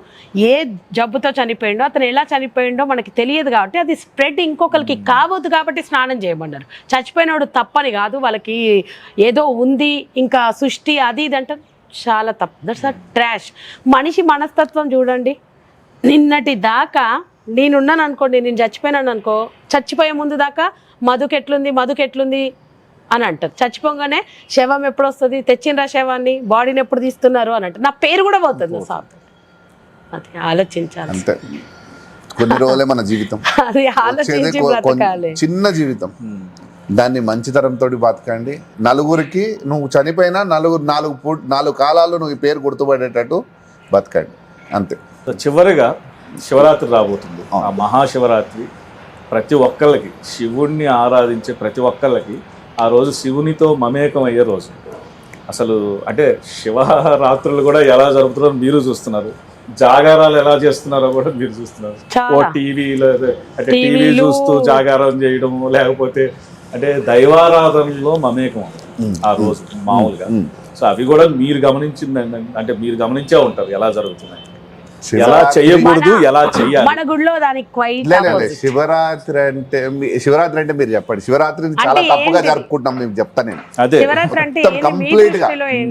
ఏ జబ్బుతో చనిపోయిండో, అతను ఎలా చనిపోయిండో మనకి తెలియదు కాబట్టి అది స్ప్రెడ్ ఇంకొకరికి కావద్దు కాబట్టి స్నానం చేయమన్నారు. చచ్చిపోయినప్పుడు తప్పని కాదు, వాళ్ళకి ఏదో ఉంది ఇంకా సృష్టి అది ఇది అంటే చాలా తప్పు. That's a trash. మనిషి మనస్తత్వం చూడండి. నిన్నటి దాకా నేనున్నాను అనుకోండి, నేను చచ్చిపోయినాను అనుకో, చచ్చిపోయే ముందు దాకా మధుకెట్లుంది అని అంటారు. చచ్చిపోగానే శవం ఎప్పుడు వస్తుంది, తెచ్చిండ్రా శవాన్ని, బాడీని ఎప్పుడు తీస్తున్నారు అని అంటారు. నా పేరు కూడా పోతుంది సార్. అది ఆలోచించాలి. అంతే, కొన్ని రోజులే మన జీవితం. అది ఆలోచించి బ్రతకాలి. చిన్న జీవితం, దాన్ని మంచితనంతో బతకండి. నలుగురికి నువ్వు చనిపోయినా 4 కాలాలు నువ్వు ఈ పేరు గుర్తుపడేటట్టు బతకండి. అంతే. చివరిగా శివరాత్రి రాబోతుంది. ఆ మహాశివరాత్రి ప్రతి ఒక్కళ్ళకి శివుణ్ణి ఆరాధించే ప్రతి ఒక్కళ్ళకి ఆ రోజు శివునితో మమేకం అయ్యే రోజు. అసలు అంటే శివరాత్రులు కూడా ఎలా జరుపుతున్నారో మీరు చూస్తున్నారు, జాగారాలు ఎలా చేస్తున్నారో కూడా మీరు చూస్తున్నారు. ఓ టీవీలో అంటే టీవీ చూస్తూ జాగారం చేయడం, లేకపోతే అంటే దైవారాధనలో మమేకం ఆ రోజు మామూలుగా. సో అవి కూడా మీరు గమనించింది అంటే మీరు గమనించే ఉంటారు ఎలా జరుగుతున్నాయి, ఎలా చేయకూడదు, ఎలా చెయ్యాలి. మన గుడిలో దానికి క్వైట్ శివరాత్రి అంటే మీరు చెప్పండి. శివరాత్రిని చాలా తప్పుగా జరుపుకుంటాం. నేను చెప్తా, నేను అదే శివరాత్రి అంటే కంప్లీట్ గా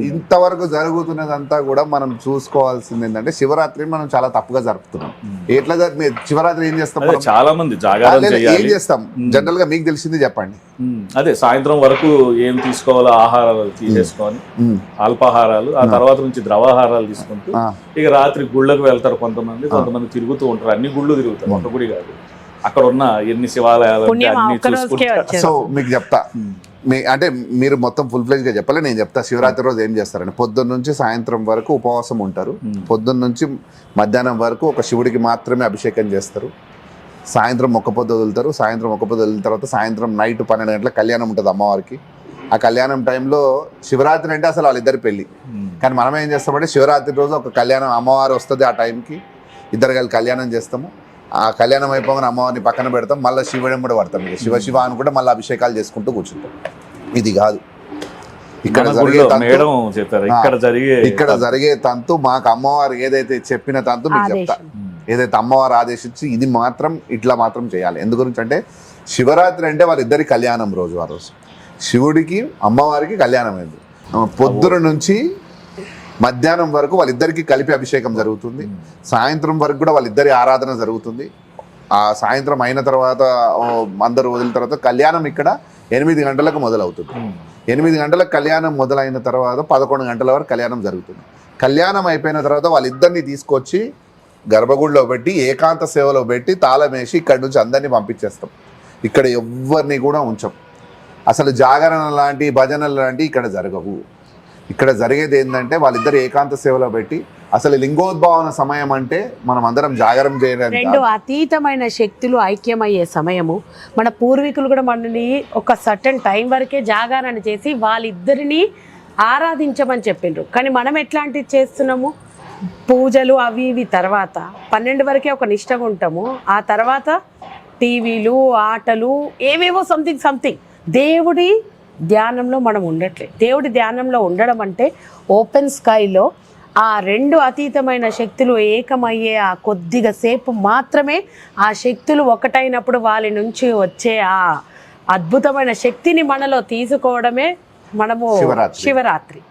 ఇంతవరకు జరుగుతున్నదంతా కూడా మనం చూసుకోవాల్సింది ఏంటంటే శివరాత్రిని మనం చాలా తప్పుగా జరుపుతున్నాం. ఎట్లా శివరాత్రి ఏం చేస్తాం? చాలా మంది జాగారం ఏం చేస్తాం జనరల్ గా మీకు తెలిసింది చెప్పండి. అదే సాయంత్రం వరకు ఏం తీసుకోవాలో ఆహారాలు తీసేసుకొని అల్పాహారాలు, ఆ తర్వాత నుంచి ద్రవాహారాలు తీసుకుంటూ ఇక రాత్రి గుళ్ళకు వెళ్తారు. కొంతమంది తిరుగుతూ ఉంటారు, అన్ని గుళ్ళు తిరుగుతారు, ఒక గుడి కాదు. అక్కడ ఉన్న ఎన్ని శివాలయాలు అన్ని చూసుకుంటారు. సో మీకు చెప్తా, అంటే మీరు మొత్తం ఫుల్ ఫ్లెజ్ గా చెప్పాలి, నేను చెప్తా. శివరాత్రి రోజు ఏం చేస్తారంటే పొద్దున్న నుంచి సాయంత్రం వరకు ఉపవాసం ఉంటారు. పొద్దున్న నుంచి మధ్యాహ్నం వరకు ఒక శివుడికి మాత్రమే అభిషేకం చేస్తారు. సాయంత్రం ఒక్క పొద్దు వదులుతారు. సాయంత్రం ఒక్క పొద్దు వదిలిన తర్వాత సాయంత్రం నైట్ 12 గంటలకు కళ్యాణం ఉంటుంది అమ్మవారికి. ఆ కళ్యాణం టైంలో శివరాత్రి అంటే అసలు వాళ్ళిద్దరి పెళ్ళి. కానీ మనం ఏం చేస్తామంటే శివరాత్రి రోజు ఒక కళ్యాణం, అమ్మవారు వస్తుంది ఆ టైంకి, ఇద్దరు కలిసి కళ్యాణం చేస్తాము. ఆ కళ్యాణం అయిపోగానే అమ్మవారిని పక్కన పెడతాం, మళ్ళీ శివుడిని కూడా పడతాం. ఇక శివ శివ అని కూడా మళ్ళీ అభిషేకాలు చేసుకుంటూ కూర్చుంటాం. ఇది కాదు ఇక్కడ జరిగే తంతు. మాకు అమ్మవారు ఏదైతే చెప్పిన తంతు మీకు చెప్తా. ఏదైతే అమ్మవారు ఆదేశించి ఇది మాత్రం ఇట్లా మాత్రం చేయాలి. ఎందు గురించి అంటే శివరాత్రి అంటే వాళ్ళిద్దరి కళ్యాణం రోజు. ఆ రోజు శివుడికి అమ్మవారికి కళ్యాణం అయింది. పొద్దున నుంచి మధ్యాహ్నం వరకు వాళ్ళిద్దరికి కలిపి అభిషేకం జరుగుతుంది. సాయంత్రం వరకు కూడా వాళ్ళిద్దరి ఆరాధన జరుగుతుంది. ఆ సాయంత్రం అయిన తర్వాత అందరూ వదిలిన తర్వాత కళ్యాణం ఇక్కడ 8 గంటలకు మొదలవుతుంది. 8 గంటలకు కళ్యాణం మొదలైన తర్వాత 11 గంటల వరకు కళ్యాణం జరుగుతుంది. కళ్యాణం అయిపోయిన తర్వాత వాళ్ళిద్దరిని తీసుకొచ్చి గర్భగుడిలో పెట్టి ఏకాంత సేవలో పెట్టి తాళం వేసి ఇక్కడి నుంచి అందరినీ పంపించేస్తాం. ఇక్కడ ఎవరిని కూడా ఉంచం. అసలు జాగరణ లాంటి భజనలు లాంటి ఇక్కడ జరగవు. ఇక్కడ జరిగేది ఏంటంటే వాళ్ళిద్దరు ఏకాంత సేవలో పెట్టి అసలు లింగోద్భావన సమయం అంటే మనం అందరం జాగరం చేయడానికి, రెండు అతీతమైన శక్తులు ఐక్యమయ్యే సమయము. మన పూర్వీకులు కూడా మనని ఒక సర్టన్ టైం వరకే జాగారాన్ని చేసి వాళ్ళిద్దరిని ఆరాధించమని చెప్పిండ్రు. కానీ మనం ఎట్లాంటివి చేస్తున్నాము? పూజలు అవి ఇవి తర్వాత 12 వరకే ఒక నిష్టగా ఉంటాము. ఆ తర్వాత టీవీలు, ఆటలు, ఏవేవో సంథింగ్. దేవుడి ధ్యానంలో మనం ఉండట్లేదు. దేవుడి ధ్యానంలో ఉండడం అంటే ఓపెన్ స్కైలో ఆ రెండు అతీతమైన శక్తులు ఏకమయ్యే ఆ కొద్దిగా సేపు మాత్రమే ఆ శక్తులు ఒకటైనప్పుడు వాళ్ళ నుంచి వచ్చే ఆ అద్భుతమైన శక్తిని మనలో తీసుకోవడమే మనము శివరాత్రి.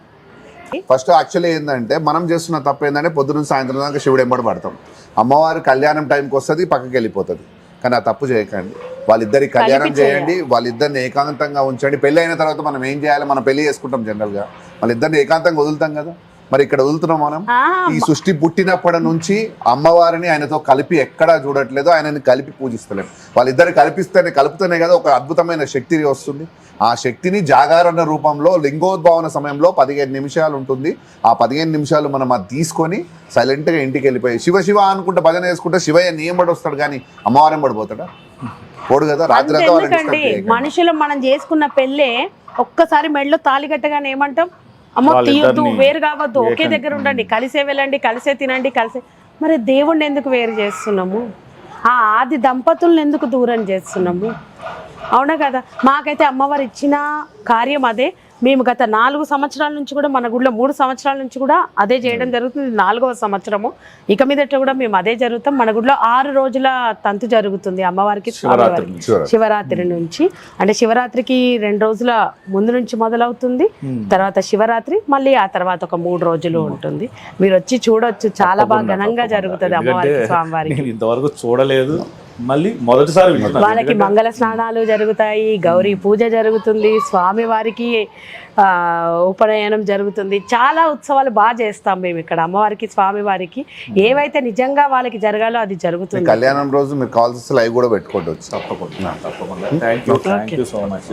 ఫస్ట్ యాక్చువల్లీ ఏంటంటే మనం చేస్తున్న తప్పు ఏంటంటే పొద్దున్న సాయంత్రం దాకా శివుడు ఎంబడి పడతాం. అమ్మవారి కళ్యాణం టైంకి వస్తుంది, పక్కకి వెళ్ళిపోతుంది. కానీ ఆ తప్పు చేయకండి. వాళ్ళిద్దరి కళ్యాణం చేయండి, వాళ్ళిద్దరిని ఏకాంతంగా ఉంచండి. పెళ్ళి అయిన తర్వాత మనం ఏం చేయాలి? మనం పెళ్లి చేసుకుంటాం జనరల్గా, వాళ్ళిద్దరిని ఏకాంతంగా వదులుతాం కదా. మరి ఇక్కడ వదులుతున్నాం మనం. ఈ సృష్టి పుట్టినప్పటి నుంచి అమ్మవారిని ఆయనతో కలిపి ఎక్కడా చూడట్లేదు, ఆయనని కలిపి పూజిస్తలేము. వాళ్ళిద్దరు కలుపుతూనే కదా ఒక అద్భుతమైన శక్తి వస్తుంది. ఆ శక్తిని జాగరణ రూపంలో లింగోద్భావన సమయంలో 15 నిమిషాలు ఉంటుంది. ఆ 15 నిమిషాలు మనం అది తీసుకొని సైలెంట్గా ఇంటికి వెళ్ళిపోయి శివ శివ అనుకుంటే భజన వేసుకుంటే శివయ్య నియంబడి వస్తాడు, కానీ అమ్మవారేం పడిపోతాడా? పోడు కదా. రాత్రి మనుషులు మనం చేసుకున్న పెళ్ళే ఒక్కసారి మెడలో తాళి కట్టగానే ఏమంటాం? అమ్మ తీయొద్దు, వేరు కావద్దు, ఒకే దగ్గర ఉండండి, కలిసే వెళ్ళండి, కలిసే తినండి, కలిసే. మరి దేవుణ్ణి ఎందుకు వేరు చేస్తున్నాము? ఆ ఆది దంపతులను ఎందుకు దూరం చేస్తున్నాము? అవునా కదా. మాకైతే అమ్మవారు ఇచ్చిన కార్యం అదే. మేము గత 4 సంవత్సరాల నుంచి కూడా మన గుడిలో 3 సంవత్సరాల నుంచి కూడా అదే చేయడం జరుగుతుంది. 4వ సంవత్సరము. ఇక మీదట కూడా మేము అదే జరుగుతాం. మన గుడిలో 6 రోజుల తంతు జరుగుతుంది అమ్మవారికి శివరాత్రి నుంచి. అంటే శివరాత్రికి 2 రోజుల ముందు నుంచి మొదలవుతుంది. తర్వాత శివరాత్రి, మళ్ళీ ఆ తర్వాత ఒక 3 రోజులు ఉంటుంది. మీరు వచ్చి చూడొచ్చు, చాలా బాగా ఘనంగా జరుగుతుంది అమ్మవారికి, స్వామివారికి. ఇంతవరకు చూడలేదు, మళ్ళీ మొదటిసారి వాళ్ళకి మంగళ స్నానాలు జరుగుతాయి, గౌరీ పూజ జరుగుతుంది, స్వామి వారికి ఉపనయనం జరుగుతుంది. చాలా ఉత్సవాలు బాగా చేస్తాం మేము ఇక్కడ అమ్మవారికి, స్వామి వారికి. ఏవైతే నిజంగా వాళ్ళకి జరగాలో అది జరుగుతుంది. కళ్యాణం రోజు మీరు కాల్స్ లైవ్ కూడా పెట్టుకోవచ్చు. తప్పకుండా. Thank you so much.